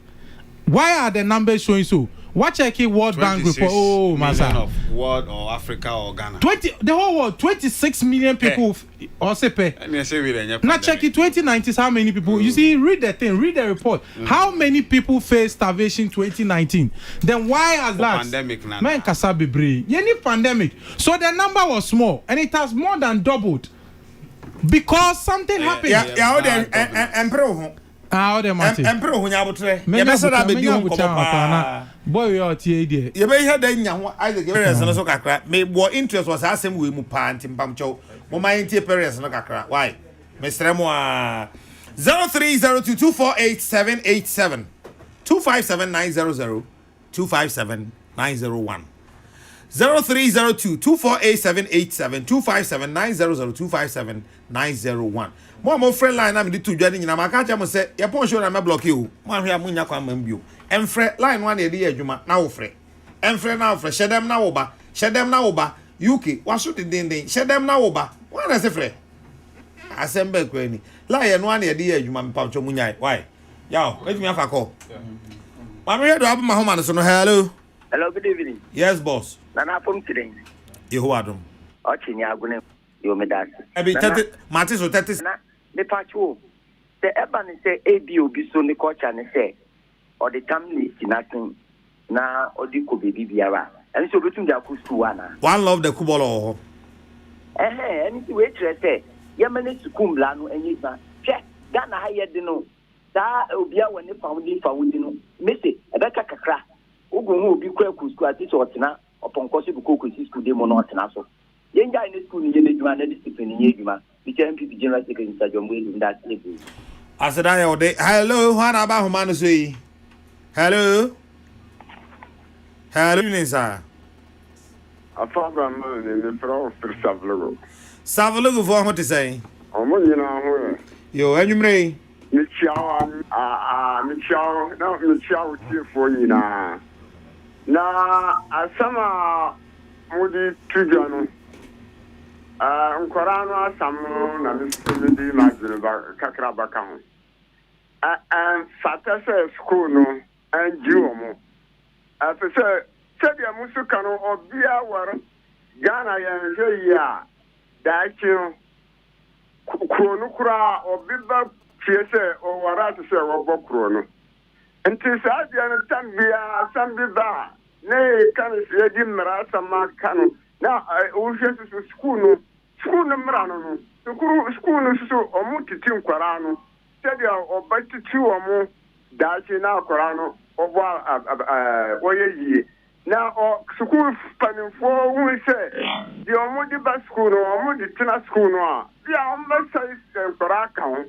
Why are the numbers showing so? What check it World Bank report? Oh, massa. Of world or Africa or Ghana. 20 the whole world 26 million people or say pay. Now check it 2019 how many people? You see, read the thing, read the report. How many people faced starvation 2019? Then why has that pandemic now? Man kasabi bre. Any pandemic. So the number was small and it has more than doubled. Because something happened. Emperor. Ah, the man. Emperor hunya botre. Ye be sada be bi ho kopa. Boy you tie there. Ye be hear dan nya ho Isaac experience no so kakra. Me bo interest was asem we mu pa ntimpam chow. Mo my experience no kakra. Why? Mr. Mo 0302248787 257900 257901 0302248787 257900 257901 mo friend line na me to dwane nyina maka cha mo se ye pon show na me block you mo ahwe amunya kwa mambio emfre line one na de adwuma na wo frɛ emfre na wo frɛ hyedem na wo ba UK waso de den hyedem na wo ba wa na se frɛ asembe kwa ni line no one na de adwuma me pa cho munya why yaw wetumi afa call ma me do abama ho man so no hello good evening. Yes boss Nana from today. Yehoadum Ochinya agune yo medas. Ebi 30 Martin so 30 na me pacho. The urban say ABO bi so ne culture ne say or the time ni sinatin na odi ko bebi biara. And so betun dia ku school ana. One love the kubolo. Any we tre say yemene school bla no enyi ba. Che Ghana ha ye de no. Da obia woni found no. Me say ebeka kakra. Ogun obi kwa ku school ati so otena upon course buko ku school de mo no otena so. Yenja in school ni yene djuma na discipline ni djuma. Bi MPP general secretary Mr. John Boy that level. Asada ya ode. Hello, hwana ba humanu so yi. Hello. Hello Nisa. Afabra no ne pro for Savlogo. Savlogo for what to say? Omo nyina ho. Yo, anwumre. Mi chiawa mi chiawa tie fo nyina. Na asama mudi tujano. Nkora no asam na mi di mazuru ba kakra ba ka ho. Fata se school no anjiwo mo. Afese sabi amusu kanu obia war Ghana yan jeya da chi krono kura obiba fiese o wara to se wo bokro no. Nti sabi an tambia sambiba ne kan se di mra sama kanu na o jesu school no mra no school no so omutiti nkwara no sabi obatiti omo da chi na akwara no obo oye na school panifo wu se di omo di ba school no omo di tina school no a bia omo sai nkora kan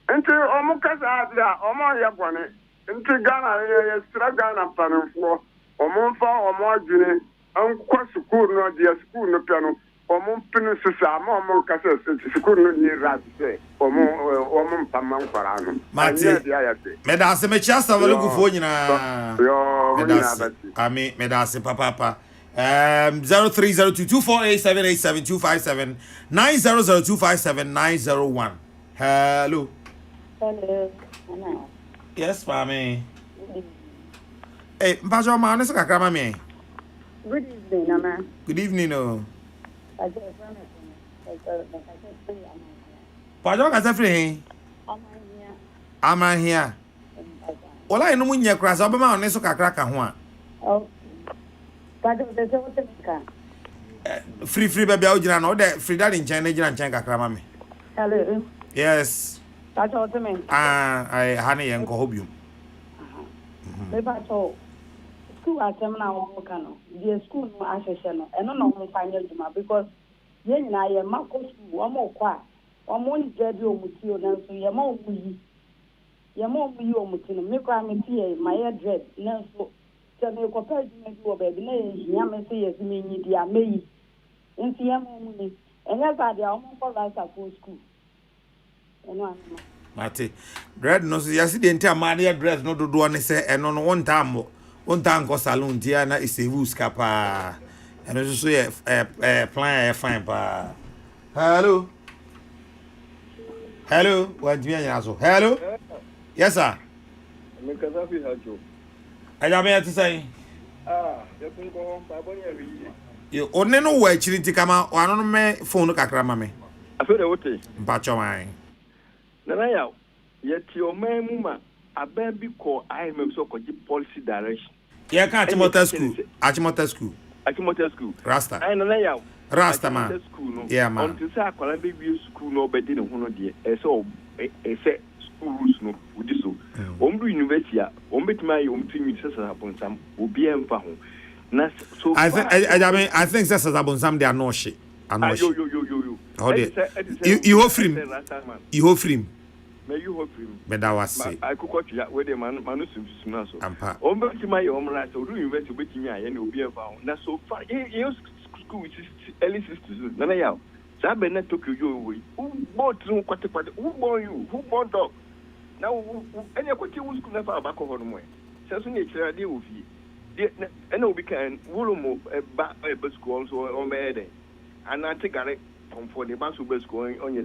nti omo kasa bia omo ya bone nti Ghana ye stra Ghana panifo omo fa omo adwene ankwa school no di school no piano omo pinu sisa ma omo kasa school no ni rat se omo mpamma nkora no Mati meda se me chia Savlogo fo nyina Ami medase papa 0302248787 2579002579001 Hello. Yes mami. Hey mpacho ma onese kakra mami. Good evening Nana. Good evening no. Pajo ka se free Ama here. Ola enu munye kra sa obema onese kakra ka ho a. Free baby awjina no de free daddy nchen na jina nchen kakra mami. Hello. Yes. Pacho temen. I hane yen ko hobium. Me pacho school atem na wo ka no. The school no ahwehwe no. Eno no mo fanya djuma because ye nyina ye mako school wo mo kwa. Wo mo nje bi omutio na so ye ma omuyi. Ye ma omuyi omutino. Me kwa me tie my dread na so se me ko pa djuma bi wo baby na ye hia me se ye me nyi dia meyi. Nti ye mo mu ni. Enya za dia wo mo ko rasa for school. Mate dread no so yasi de ntia ma de dress no dodo ne se eno no won time ko salon dia na isevu skapa eno so ye plan fine pa. Hello what do you mean so hello? Yes sir. Me kasa fi hajo. Aja me to say. Ya kun ko ba bon ya wi. Yo onne no wa chiri ti kama wano no me phone kakra ma me. Afi de wote. Mpacho man. Na ya ye ti o man ma aban bi ko IMF so ko policy direction. Yeah, can Achimota school. Achimota school. Achimota school. Rasta. Ai na ya. Rasta man. School no. Yeah man. Until say akwala be bi school no be di ne ho no de. E say schools no udi so. Omdu university a ombetuma ye omtu university sa abonsam obi emfa ho. Na so I think that's abonsam they are no shit. Yo. How they? You hofrim. You hofrim. Me you hofrim. But that was say. I could watch ya where the man sumsum so. Ampa. Ombetuma ye omra so do university obetumi aye na obi emfa ho. Na so far you school which is early 60s. Na ya. Sa be na Tokyo yo we. Who bought no kwate who born you? Who born dog? Now any kwate who school na fa back over no mo. Se so na kira de ofi. And we can Wulumo back school so on bed. And I take a for the bus going on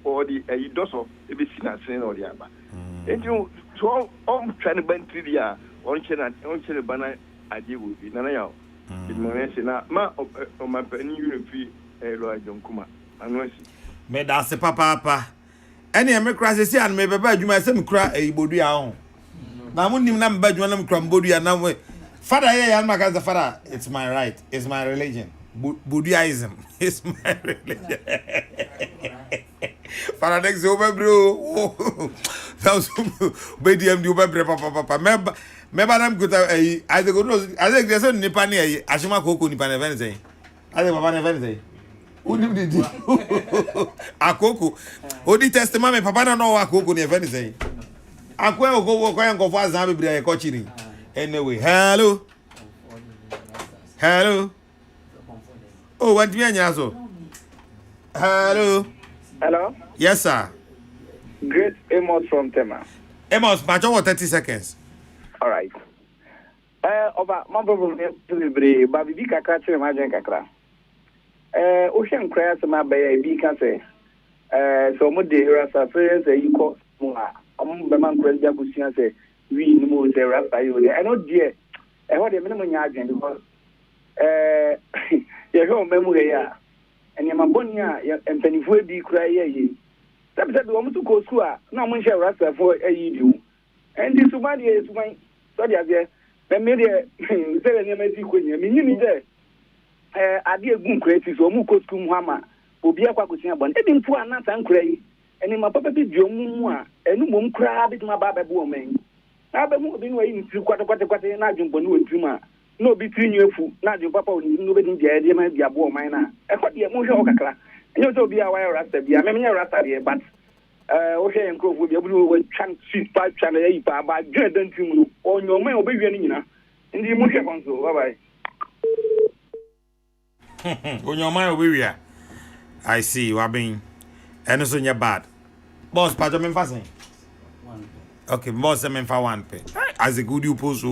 or the dosso, if it's seen or the other. And you so I'm trying to bend 3 years on China banner idea would be Nanayao. It's my ma on my penny unity, Lloyd John Kuma. And me that's a papa. Any American say and maybe bad you might say cry a body on. Now, when you number you want to crumble and now. Father, yeah, father, it's my right. It's my religion. Buddhism is my religion. Father, next over, bro. That's BDM, you better, papa. Remember, I'm good. I think there's a Nipani, Ashima Coco Nipane Wednesday. I think Papa Wednesday. Who did it? A Coco. Who did testimony? Papa don't know what Coco near Wednesday. I'm going to go and go fast. I'm going to coaching. Anyway, hello. Oh, what do you mean, hello. Hello. Yes, sir. Great Amos from Tema. Amos, but over 30 seconds. All right. Over my problem is Baby Kakra, Majan Kakra. Ocean crash, my baby, be can say. So, what the Rasa friends, you call Mua, Beman Crazy Busian say. We know the Rasta you. I know, dear. I want a minimum yard because your home memory, and your Mabonia and Pennyfoy be cry ye. That said, the woman to go school, no one shall Rasta for a you. And this one is my sorry, then maybe say any message when you mean there. I dear Boom Creative or Muko School Hammer will be a Quakusia, but even poor not and cray. And in my papa did your moon, and mum crab it my baba woman. I've been waiting to quite a Najum Bonu and Juma. No between you, not your papa, nobody in the idea might be a boy miner. I got the emotion of Kakla. And you told me a wire rasta, be a memory rasta here, but O'Shea and Crow will be able to chant 5 channel 8 by Jordan Tumu on your mail be in the emotion console. Bye bye. On your mind, we are. I see you are being. And it's on your bad. Boss, Pajamin Fassing. Okay, boss, I'm in for 1 pay. As a good you post,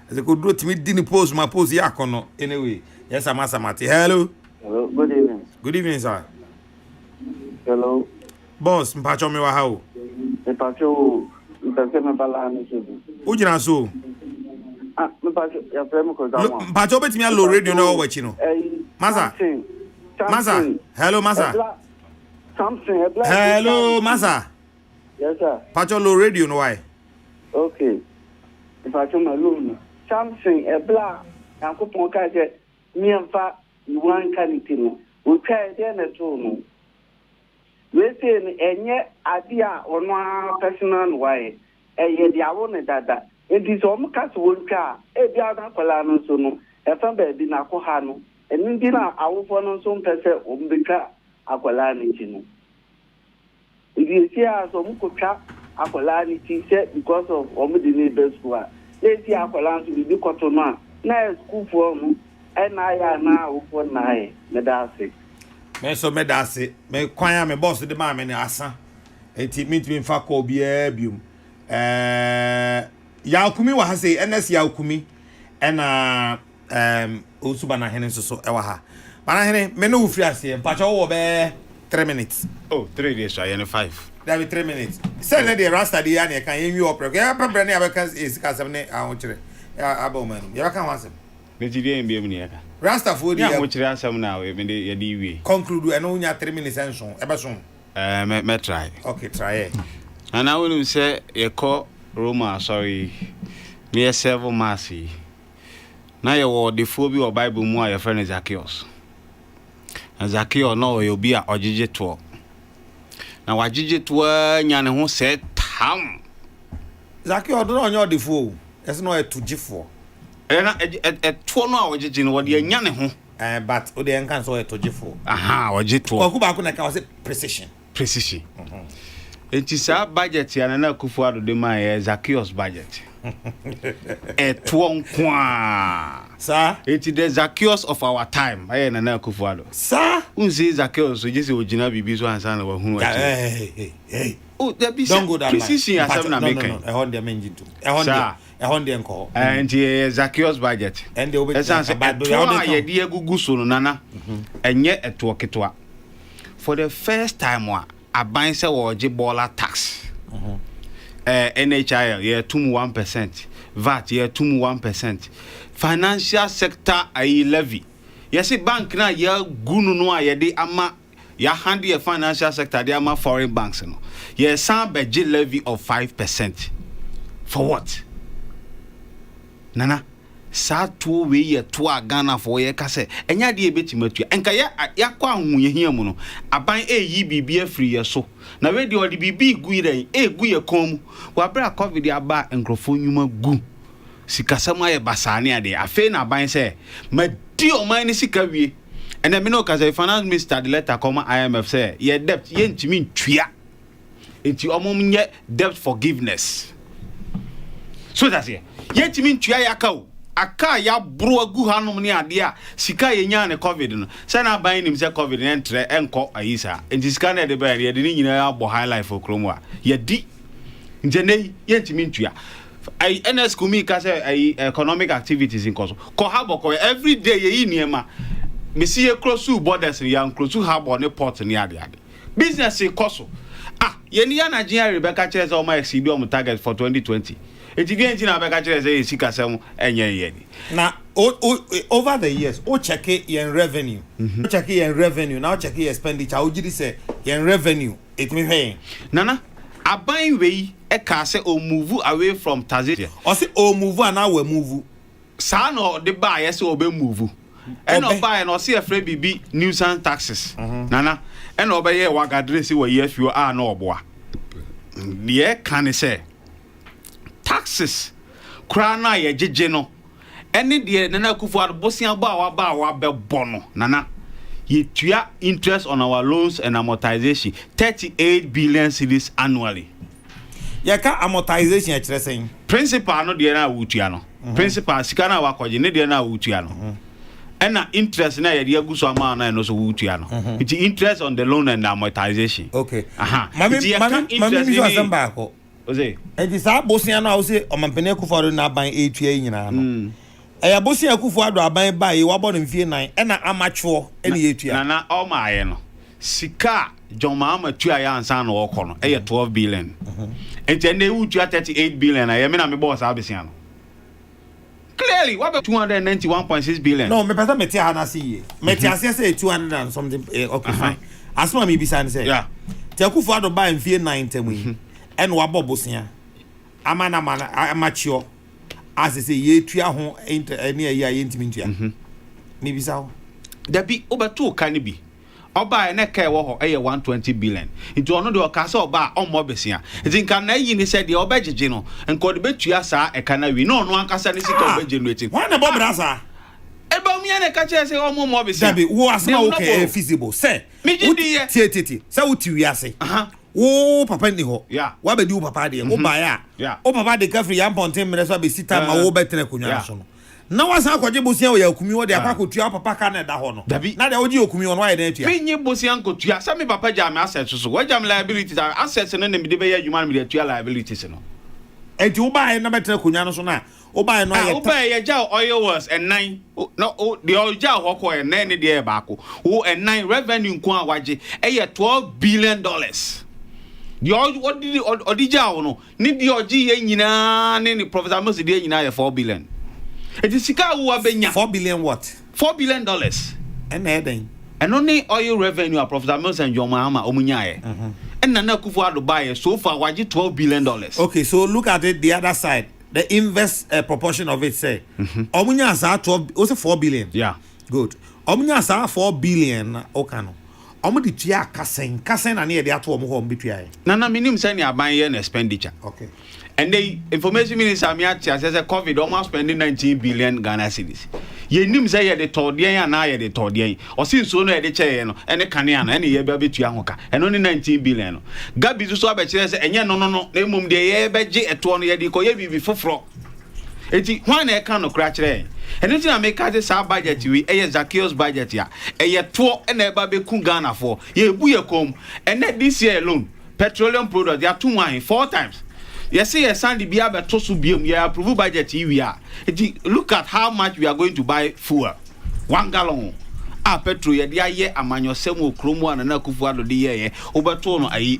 as a good do to me, didn't post my post yakono. Anyway, yes, I'm Asamati. Hello. Hello, good evening. Good evening, sir. Hello. Boss, Mpacho me wa how? Mpacho, Mpacho bala ni so. Ujina so? Mpacho, ya frame ko da mo. Mpacho beti me low radio na wachi no. Maza. Maza. Hello, Maza. Something. Hello, Maza. Yes, sir. Pacho low radio no why? Okay. If I come alone, something a black and could point at me and fat you want canning. We try then at all. We say, and yet, idea or no personal way. And yet, the own that it is almost one car, a Biana Polano sono, a family dinner Kohano, and in dinner our phone some person on the car, Aqualani. If you see us on Muka, Aqualani said because of Omidi neighbors who are. Let's see Aqualani to be Cotona. Now, school for me, and I are now for my Medasi. Me so Medasi, me kwanya me boss the man, me asa. It means me fa ko bium. Yaukumi wa hase, NS Yaukumi, and Usubana Hennes so ewa ha. Banahene, me no free as here, but all 30 3 minutes. Oh, 3 days, I am 5. That be 3 minutes. Say let the rasta the and can you up. Yeah, probably never can is casabne. I want you. Aboman. You can answer. Rasta food. Yeah, which are some now. Conclude and only 3 minutes and so. Eberson. Me try. Okay, try it. And I will say a call Roma, sorry, near several massy. Now you are the phobia or Bible more your friend is Zacchaeus. And Zacchaeus no you'll be a Ojiji tour. Now Ojiji tour Yan who said Tam Zacchaeus don't know the fool. There's no a 2G4. And a 2 no Ojiji what the Yan who. But Odean can so a 2G4. Aha, Ojito. Or go back when I can say precision. Precision. It is our budget and an Akufuado de my Zacchaeus budget. A 2 Sir, it is the Zacchaeus of our time. I am an Akufuado. Sir, who says Zacchaeus? So just original Bibiso and son of whom. Hey. Oh, there be don't go that precision as I'm making. I want them engine too. I want them call. And Zacchaeus budget. And they will be bad. Dear Gugu Nana, and yet at Walkitoa. For the first time, I buy or Jibola tax. NHIL, yeah, 1%. VAT, yeah, 1%. Financial sector, I levy. Yes, a bank now, yeah, Gunu no, yeah, de ama, yeah, handy a financial sector, they ama foreign banks, no. Yeah, some budget levy of 5%. For what? Nana, sa 2 way to a Ghana for ye kase, and ya de beti matu, and kaya yakwa hu ye here mono, aban ye be free so. Na radio or the BB guide, guye com, wabra COVID aba and grofoniuma gu. Sikasama ye basania de, a fe na ban say, my dear mine sikawi. And I mean, because a finance minister the letter comma IMF say, ye debt yen to mean tria. It's your mom yet debt forgiveness. So that's it. Yet mean tria yakao. Aka ya bro gu hanom ni ade sika ye nya ne covid no se na ban nim se covid entre enko ayisa enti sika na de ban ye de ni nyina abo high life okromo a ye di nje ye ntimi ntua ai NS kumi ka se ai economic activities in koso ko habo ko every day ye niema me see ye cross borders ya cross habo ne port ni ade business e koso ye ni ya Nigeria Rebecca Chese o ma exceed o target for 2020. It again in Abeka say Sikasem and now over the years, check it in revenue. Check it in revenue, now check it expenditure. How did you say in revenue? It me paying. Nana, a buying way a case or move away from Tazit. Or say oh move and now we move. Son or the buyers will be move. And not buy and or see a free BB nuisance taxes. Nana, and obey a wag address where yes you are no boy. Yeah, can I say? Taxes krana ye jejeno ene de nana kufuado bosia ba wa be bono nana ye tua interest on our loans and amortization 38 billion cedis annually. Ye ka amortization e kire sen principal no de na wutua no principal sika na wakoje ne de na wutua no ena interest na ye de aguso ama na no so wutua no it interest on the loan and amortization. Okay, mami mi so asamba ko Oze. Enti sa bosia na ose omampene Akufo-Addo na ban etua nyina no. Eya bosia Akufo-Addo aban ba yi wabo no mfie 9 ena amacho ene yetua. Na all ma aye no. Sika John Mahama tua ya ansa na okọ no. Eye 12 billion. Enti ene wutua 38 billion na ye me na me boss abesia no. Clearly, what about 291.6 billion? No, me pesa meti ana si ye. Meti ase say 200 and something okay fine. Asma me bisa say. Yeah. Ti Akufo-Addo ba mfie 9 temu. And wabo bosia amana amacho as say ye tua ho ene ya ye ntimi ntua me bisa ho da bi obato kan bi oba na kai wo ho 120 billion into ono de okase oba omo besia nka na yi ni se de obegege no nko de betua saa ekana wi no no ankasa ni sika obegenerate why na bob brasa eba mi na ka che se omo mo besia da bi wo asma okay feasible say tie say uti wi ase wo papa ni ho wa be di wo papa de wo ba ya wo papa de ka free ya ponten mere so be sita ma wo betre konwa so no na wa san kwaje bosia wo ya okumi wo de akwakotua papa ka na da ho no na de wo ji okumi wo no wa de atua me nyi bosia nkotua sa me papa jam asset so wa jam liabilities assets no na me de be ya human me de atua liabilities no enti wo ba na betre konwa no so na Oba no ye ja oil wells and 9 no the oil ja hoko and 9 de baako and 9 revenue nko awaje $12 billion. The oil what did odija no ni the oji ye nyina ne Professor Moses de nyina $4 billion. It is sika wo abenya $4 billion what? $4 billion. And then and only oil revenue of Professor Moses and John Mahama omunyae. And Nana Akufo-Addo buy so far waji $12 billion. Okay, so look at it the other side. The inverse proportion of it say omunya sa 12 also 4 billion. Yeah. Good. Omunya sa 4 billion okano. Omu di tua kasen na ne de ato omu ho mbitua. Nana minim say ni aban ye na expenditure. Okay. And the information minister me at says COVID almost spending 19 billion Ghana cedis. Ye nim say ye de todian na ye de todian. O sin so no ye de che no ene kanea na ene ye ba betua hoka. And only 19 billion no. Gabi so aba kire say enye no na emum de ye be gye eto no ye de ko ye bibi foforo. Eti hwan na e kan no kra kire. Eno ti na make this our budget we e Zacchaeus budget ya. E ye to na e ba be ku Ghana for. Ye bu ye kom. And this year alone petroleum products they are 4 times. Yes, yes, Sandy be able to subim. Yeah, approve budget we are. Look at how much we are going to buy fuel. 1 gallon. Petrol ye dia ye amanyo semu kromo ana na Akufo-Addo de ye obeto no I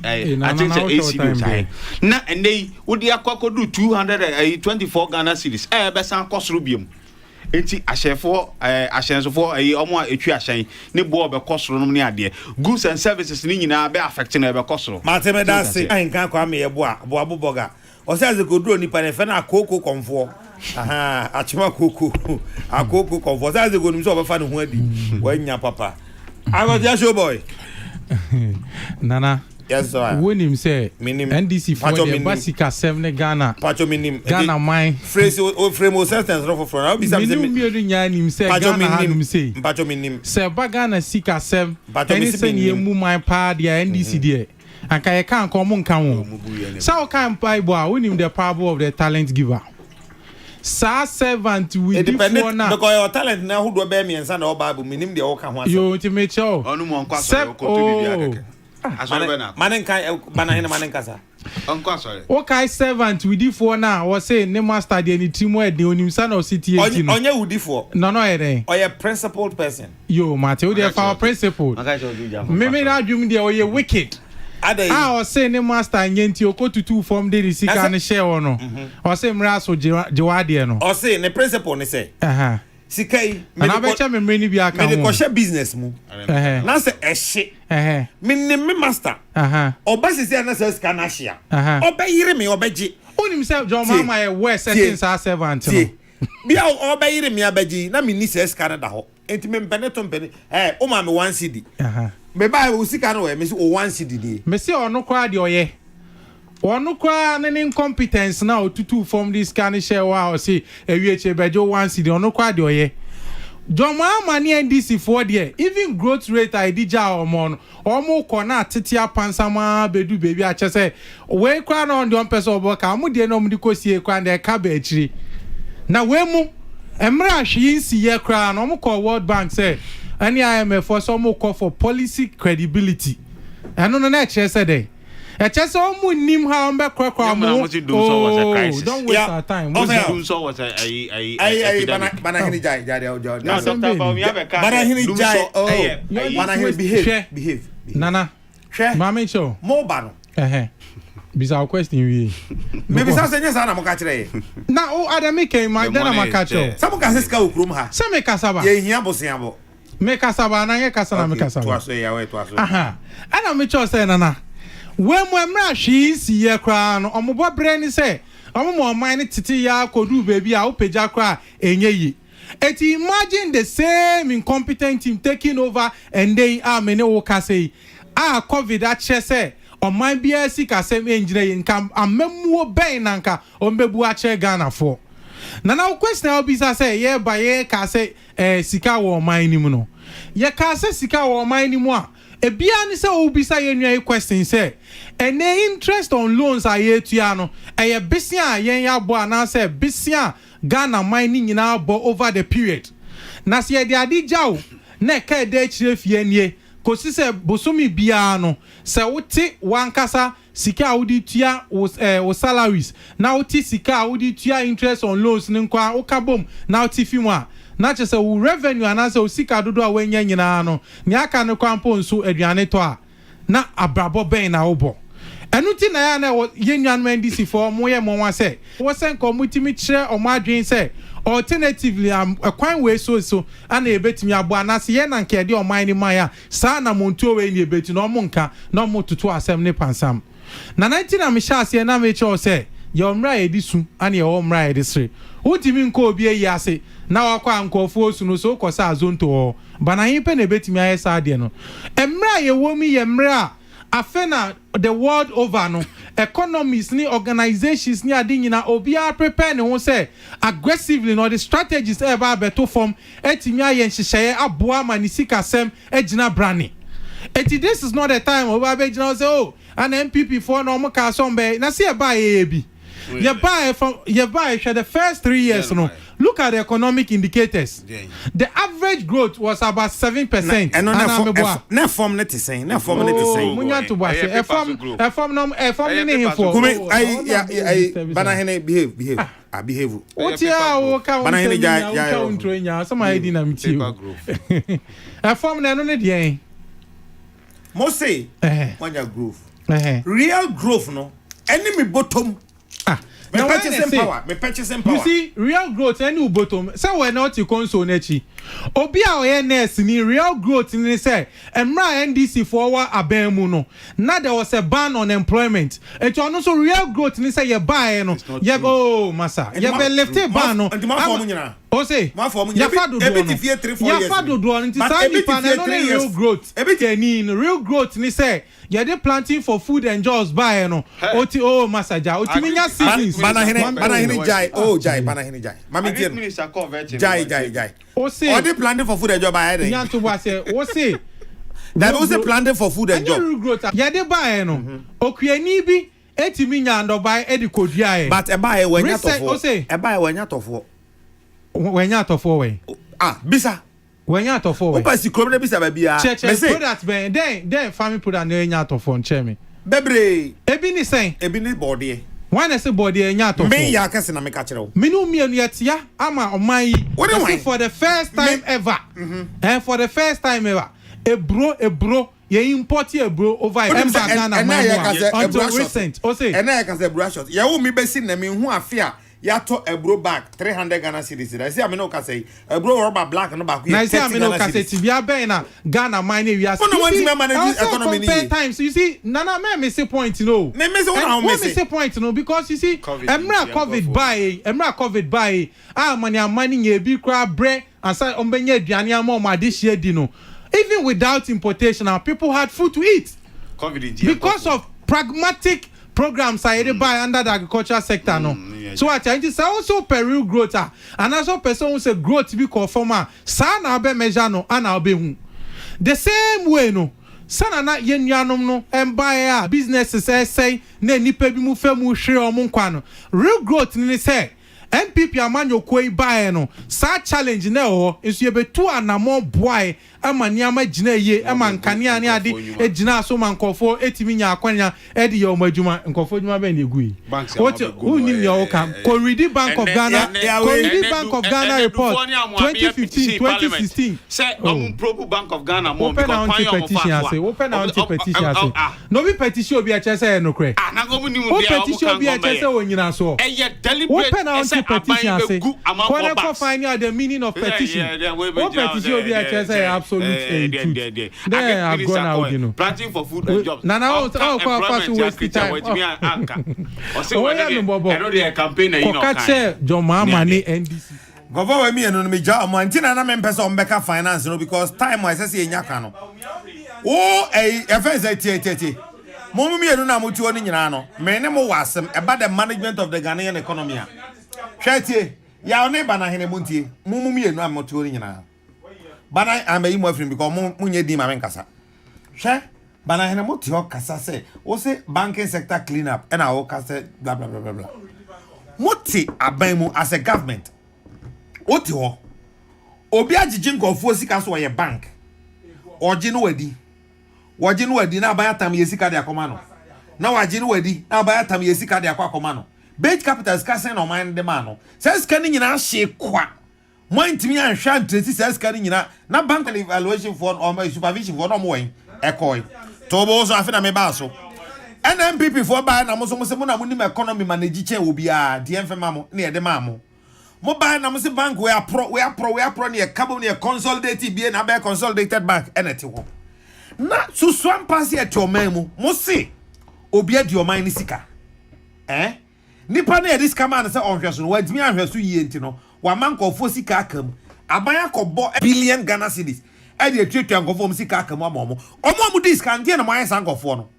think say AC na and they would dia kwakodu 224 Ghana cedis be san kosoro biom. Enti ahyenso for omo etwi ahyen ne bo be kosoro no ne ade goods and services ni nyina be affect na be kosoro mateme da se anka kwa me ye bo aboboga o se azekoduro ni pane fe na akoko konfo aha achima akoko konfo se azekodum so obefa ne ho adi wanya papa I just show boy Nana. Yes sir. When him say NDC for the Basika 7 Ghana. Pacho minim. Ghana mine. Phrase o frame o sentence no for. Now be say minim say Ghana hanum say. Pacho minim. Say Ghana sika 7. Any say ye mu my pa dia NDC there. Anka ye kan ko mo nkan wo. Sao kan Bible when him the parable of the talent giver. Sa servant we do for now. Because your talent na who do be me ensa na Bible minim de o kan ho asa. Yo ti me cho. Onu mo nkwa so ko to bibia keke. Manenkasa. Okay, servant we do for now. Was say ne master de ni timo e de onim sa na city 18. Onye wudi for. No ere. Or a principled person. Yo, Matthew, they are our principle. Me na adwum de oye wicked. Was say ne master nyenti okotu 2 form de sika ne share ono. O say mra so jewade no. O say ne principle ne say. Sikai me na becha me mreni bi aka me ko share business mu na say ehye me master oba sisi na say scan na share oba yire me obaji onim say John mama e we settings our servant no bia oba yire me abaji na me ni say scan da ho enti me mpene to mpene o ma me 1 cd me ba o sika no we me say o 1 cd dey me say ono kwa de oye onu kwa na incompetence na otutu form this can share wa o say ewiche bejo 1 cd onu kwa de oye Joma mani NDC for there even growth rate I dija omo ko na tetia pansama bedu baby a chese we kwa na on the person oboka amu de no mudi kosie kwa na ka ba achiri na we mu emra hwe nsi ye kwa na omo ko World Bank say any IMF for some call for policy credibility eno no na chese dey chese omo nim ha ombe kwa mu don't waste our time was a bana hini jai no Dr. Bana hini jai bana hini behave Nana mama cho mo ba no bisa question we maybe say nyesa na mo ka kire na o adami ken ma dana maka cho sabu ka seska okrum ha se me kasaba ye hia bosia bo me kasaba na ye kasana me kasaba to aso ya we to aso aha ana me cho say Nana we mu emra hwe si ye kra no omobo bre ni say omo man ni titi ya kodu baby a opeja kra enye yi eti imagine the same incompetent team taking over and they are many woka say covid a chese o man bia sika sem engineer nkam amemmuo ben nanka ombebu a che Ghana for na question obi say ye ba ye ka say sika wo man ni mu no ye ka say sika wo man ni mu a ebia ni say obi say yenua question say ene interest on loans aye tua no eye bisia yen ya bo ana say bisia Ghana mine nyina bo over the period na se ye de adi jaw na ka de chire fie nie kosi se bosomi bia no se wote wankasa sika wodi tua wo salaries na woti sika wodi tua interest on loans ne nkwa wo kabom na woti fimu a na chese wo revenue anase wo sika dodo a wanya nyina no ne aka ne kwampo nso aduane to a na abrabo ben na wo enuti na ya na yenwan NDC for moye monwa se wo sen committee kire o madwen se alternatively akwan we so ana ebetimi abo anase ye na nke de o man ni maya sa na monto we ni ebeti no mo nka no mo tutu asem ne pansam na 19 na me shase na me che o se ye omra edisu ana ye omra edisre utimi nko obi eyi ase na wakwa nkofo osu no so kosa azonto bana hin pe na ebetimi aye sa de no emra ye womi ye mra afena the world over no economies ni organizations ni adi nyina obi a prepare ne ho say aggressively no the strategies eba beto form etimi aye nhyehyeye aboa manisika sem egina brani eti this is not the time oba be gina say oh an MPP for no mo ka sombe na see eba ye bi ye buy the first 3 years no look at the economic indicators. The average growth was about 7%. And na form net is saying. Munya to boy. A form ni here for. Banahene behave. I behave. What ya o ka Banahene ja. Some idea na mti. A form na no ne dey. Mo say wanya growth. Real growth no. Enemy bottom. Me purchasing power. You see, real growth any bottom. Say we not you console nechi. Obi a oye nurse ni real growth ni say emra NDC forward abemu no. Now there was a ban on employment. And you also real growth ni say ye buy no. Ye oh massa. Ye be left ban no. O say ya fado do no nti say ni pan no real growth. Real growth ni say ye dey planting for food and jobs buy no. Oti oh massa ja. Oti minya savings. Banahene jai. Oh jai banahene jai. Mami tie. Jai. O say or they planting for food and job buy there. Nyan to boy say o say that was planting for food and job. Real growth. Ye dey buy no. Okuani bi etimi nya ndo buy e di kodua e. But e buy wenya tofo. E buy wenya tofo. Wenya tofo we. Bisa. Wenya tofo we. Opa si kromre bisa ba bia. Me say product ben then family product na wenya tofo nche me. Bebre. Ebi ni sen. Ebi ni body. Why na say body enya tofo? Me ya kase na me ka kire wo. Me no mienu yetia ama oman yi. For the first time ever. And for the first time ever. Ebro ye import ebro over Ghana until recent. O say. And I can say bro shot. Ya wo mi be sin na me hu afia. Ya to ebro back 300 Ghana cedis. I say I me no ka say ebro rubber black no back. Na say I me no ka say tibia ben na Ghana mine we are. No want to manage economy ni. Times you see nana me say point no. Me say what me say point no because you see emra COVID buy money ye bi kra bre and say ombenye aduane am ma de share di no. Even without importation our people had food to eat. Because of pragmatic programs I buy under the agricultural sector no. So I change this also Peru growth and also person who say growth be conform sa na be measure no ana be hu. The same way no. Sana na yenyanom no buy businesses say na nipa bi mu fa mu hwe o mu nkwa no. Real growth ni say MPP amanyo koi buy no sa challenge na ho nso ye betu anamo boy ama niama gina ye ama nkania ne ade egina so man nkofo etimi nya akwanya e de yo madwuma nkofo dwuma be na egui what who nim your ka Corridi Bank of Ghana report 2015-2016 say probe Bank of Ghana mo because open petition no be petition obi a chese no kre na go mu nim dia petition obi a chese wonyina so deliberate petition say when find out the meaning of petition petition obi a chese absolute truth there have gone out you know planting for food and jobs na pass waste time o say when I know the campaign you know catch John Mahama ni NDC govo we me no me ja mo antina na me mpesa o mbeka finance no because time I say enya ka no o FSA tie mo me no na mo tuo ni nyina no me ne mo wasem about the management of the Ghanaian economy a hwetie ya oni bana hene muntie mo me no am tuo ni nyina bana amayi mo afrim because mo nye di ma men kasa hwe bana hene mo tio kasa say o say banking sector clean up and o kasa blah blah blah blah moti aban mu as a government oti ho obi agigi nkofo sika so ye bank oji no wadi na aban atam ye sika de akoma no na wagye no wadi na ba atam ye sika de akwa akoma no bait capital sika sen no man de ma no say sika ni nyina hye kwa mo ntimi anhwa ntresi say sika ni nyina na bank evaluation for or supervision for no mo wen ekoi to bo so afina me ba so NMPP for ba na mo so mo se mo na mo nim economy manage chen obi a de enfema mo na ye de ma mo ba na mo se bank we are ne carbon ne consolidated bi na be consolidated bank enete ho na so swam pass ye to man mu mo se obi adi o man ni sika nipa na ye dis kama na se onhweso no wadimi ahweso yie nti no wa man kofo sika akam aban akọbọ billion Ghana cedis e dey treat ankofo sika akam omo dis kan dey na mo ayan sankofo no.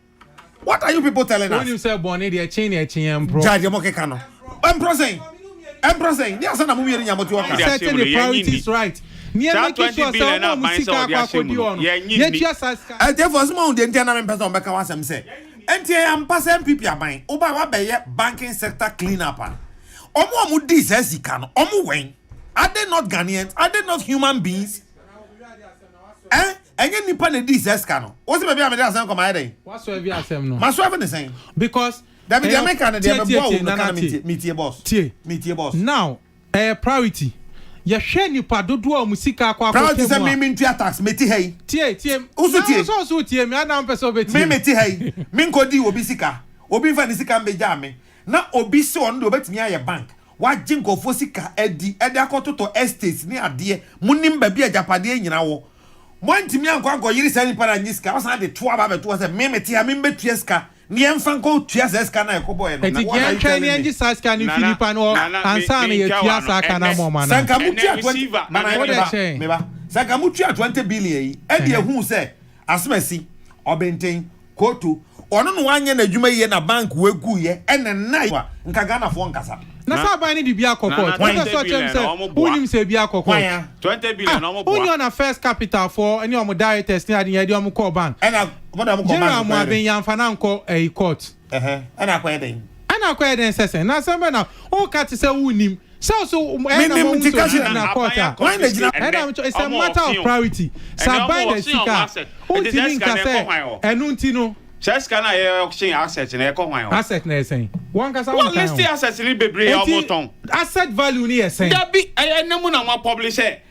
What are you people telling us? When you say born dey chain empro judge mo keka no empro saying they are saying na mo mi nya mo ti waka setting the priorities right near making sure say no musika akodi on ye tia saska therefore some on dey ntena me person be ka wasem say entie am pass MPP aban oba wa be ye banking sector clean up omo dis sika no omo wen are they not Ghanaians? Are they not human beings? Enye nipa na dis sika no wo se be am dey asan come here what's we asem no maso even the same because that be the American dey be boss no can meet boss now priority ye hwe nipa dodo musika akwa priority say me ntu tax meti hey tie usu tie so tie me adam person be tie me meti hey me nkodi obi sika obi fa ni sika mbeja me na obi se on do betimi aye bank wa jinkofo sika edi akototo estates ni ade munim ba bi ajapade nyina wo mo ntimi anko yiri sani para nyiska wasan de to aba beto say me meti ha me betua sika ni emfa nko tua sika na ekoboy no na wa twa ni enji sika ni Philippa no ansa na ye tua sika na mo mana sanka mutua 20 me ba sanka mutua 20 billion yi e de hu say asmasi obenten kotu ono no wanye na adwuma ye na bank wegu ye ene na nka Ghana fo nkasa na sa ban ni di bia kokot what so chem say unim say bia kokot 20 billion no mo bo unim na first capital for any of directors ni ade ye dem call bank ena modam call bank mo aben yan fana nko court ena kwa eden sese na sembe na o ka ti say unim so ena mo na court why na jina ena it's a matter of priority sa ban the sika untimi nka say enu ntino Says can I auction assets in a coin? Asset na saying. One can say list the assets in Bebre or Moton. Asset value ni saying. That be I never know publish a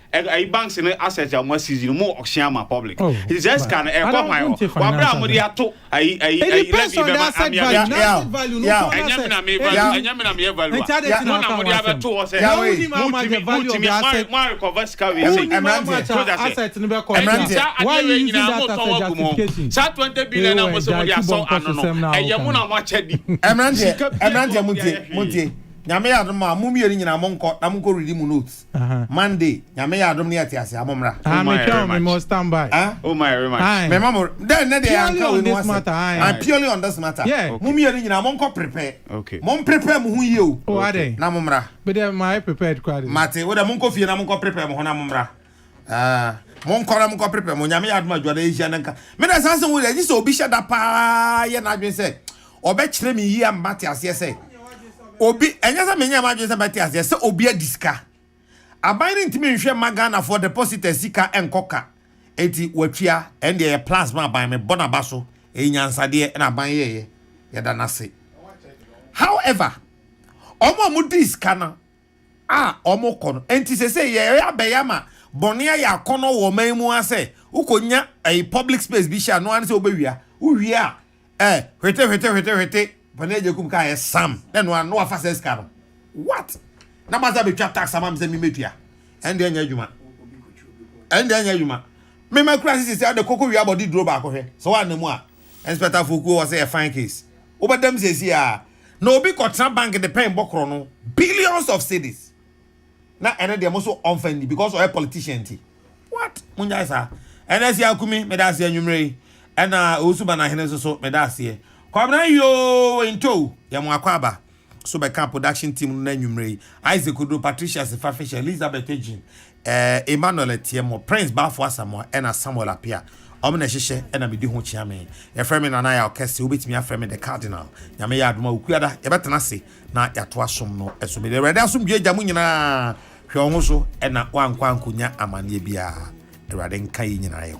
banks in assets are more season more auction public. It's just can a coin. Wabra Modiato I depends on the asset value. No Nyame ya adom a mumie ni nyina monko na monko read mu notes Monday nyame ya adom ne atiase amomra me must stand by oh my me mama then na dey anka we no matter I'm purely on this matter mumie ni nyina monko prepare mon prepare mu hu ye o na momra but my prepared crowd mate we da monko fie na monko prepare mu ho na momra monko na monko prepare mu nyame ya adom adwada ehia nanka me da sanse wo dey so obi hye da pa ye na adwen se obe kire me yi am mate ase se obi enyasa menya madwe se beti ase se obi adiska aban ni ntimi nhwe magana for deposit sika enkoka enti watwia ende ye plasma aban me bona baso enyansade na aban ye da nase however omo mu diska na omo kono enti se ye abeyama bonia ya kono wo manmu ase ukonya a public space bi sha no an se obewia uwia hwete Paneje kum ka ye sam then one no afa ses ka no what na maza be twa tax amam se mi metua ende anya adwuma me ma kura sisi se ade koko wi abodi dro ba akɔhwɛ so wa na mu a inspector foku was a fine case obadam sesi a no obi kotra bank the pen bokro no billions of cedis na ene de mo so unfriendly because of a politician ti what munya sa ene si akumi me da se anwumre ena osuba na hene so me da se Kwabna yo into ya mwakwaba so be camp production team na nwumre Isaac Odo Patricia Sefafisha Elizabeth Ejin Emmanuel Etiemo Prince Bafo Asamo ena Samuel Apia omna hihye ena medi ho chiame ya frame na ya okese obetimi aframe the cardinal nyame ya adoma okuada ya betena se na ya to asom no esome de rede asom dwe jamu nyina hwe ho so ena wankwa ankonya amane bia erade nka yi nyina yo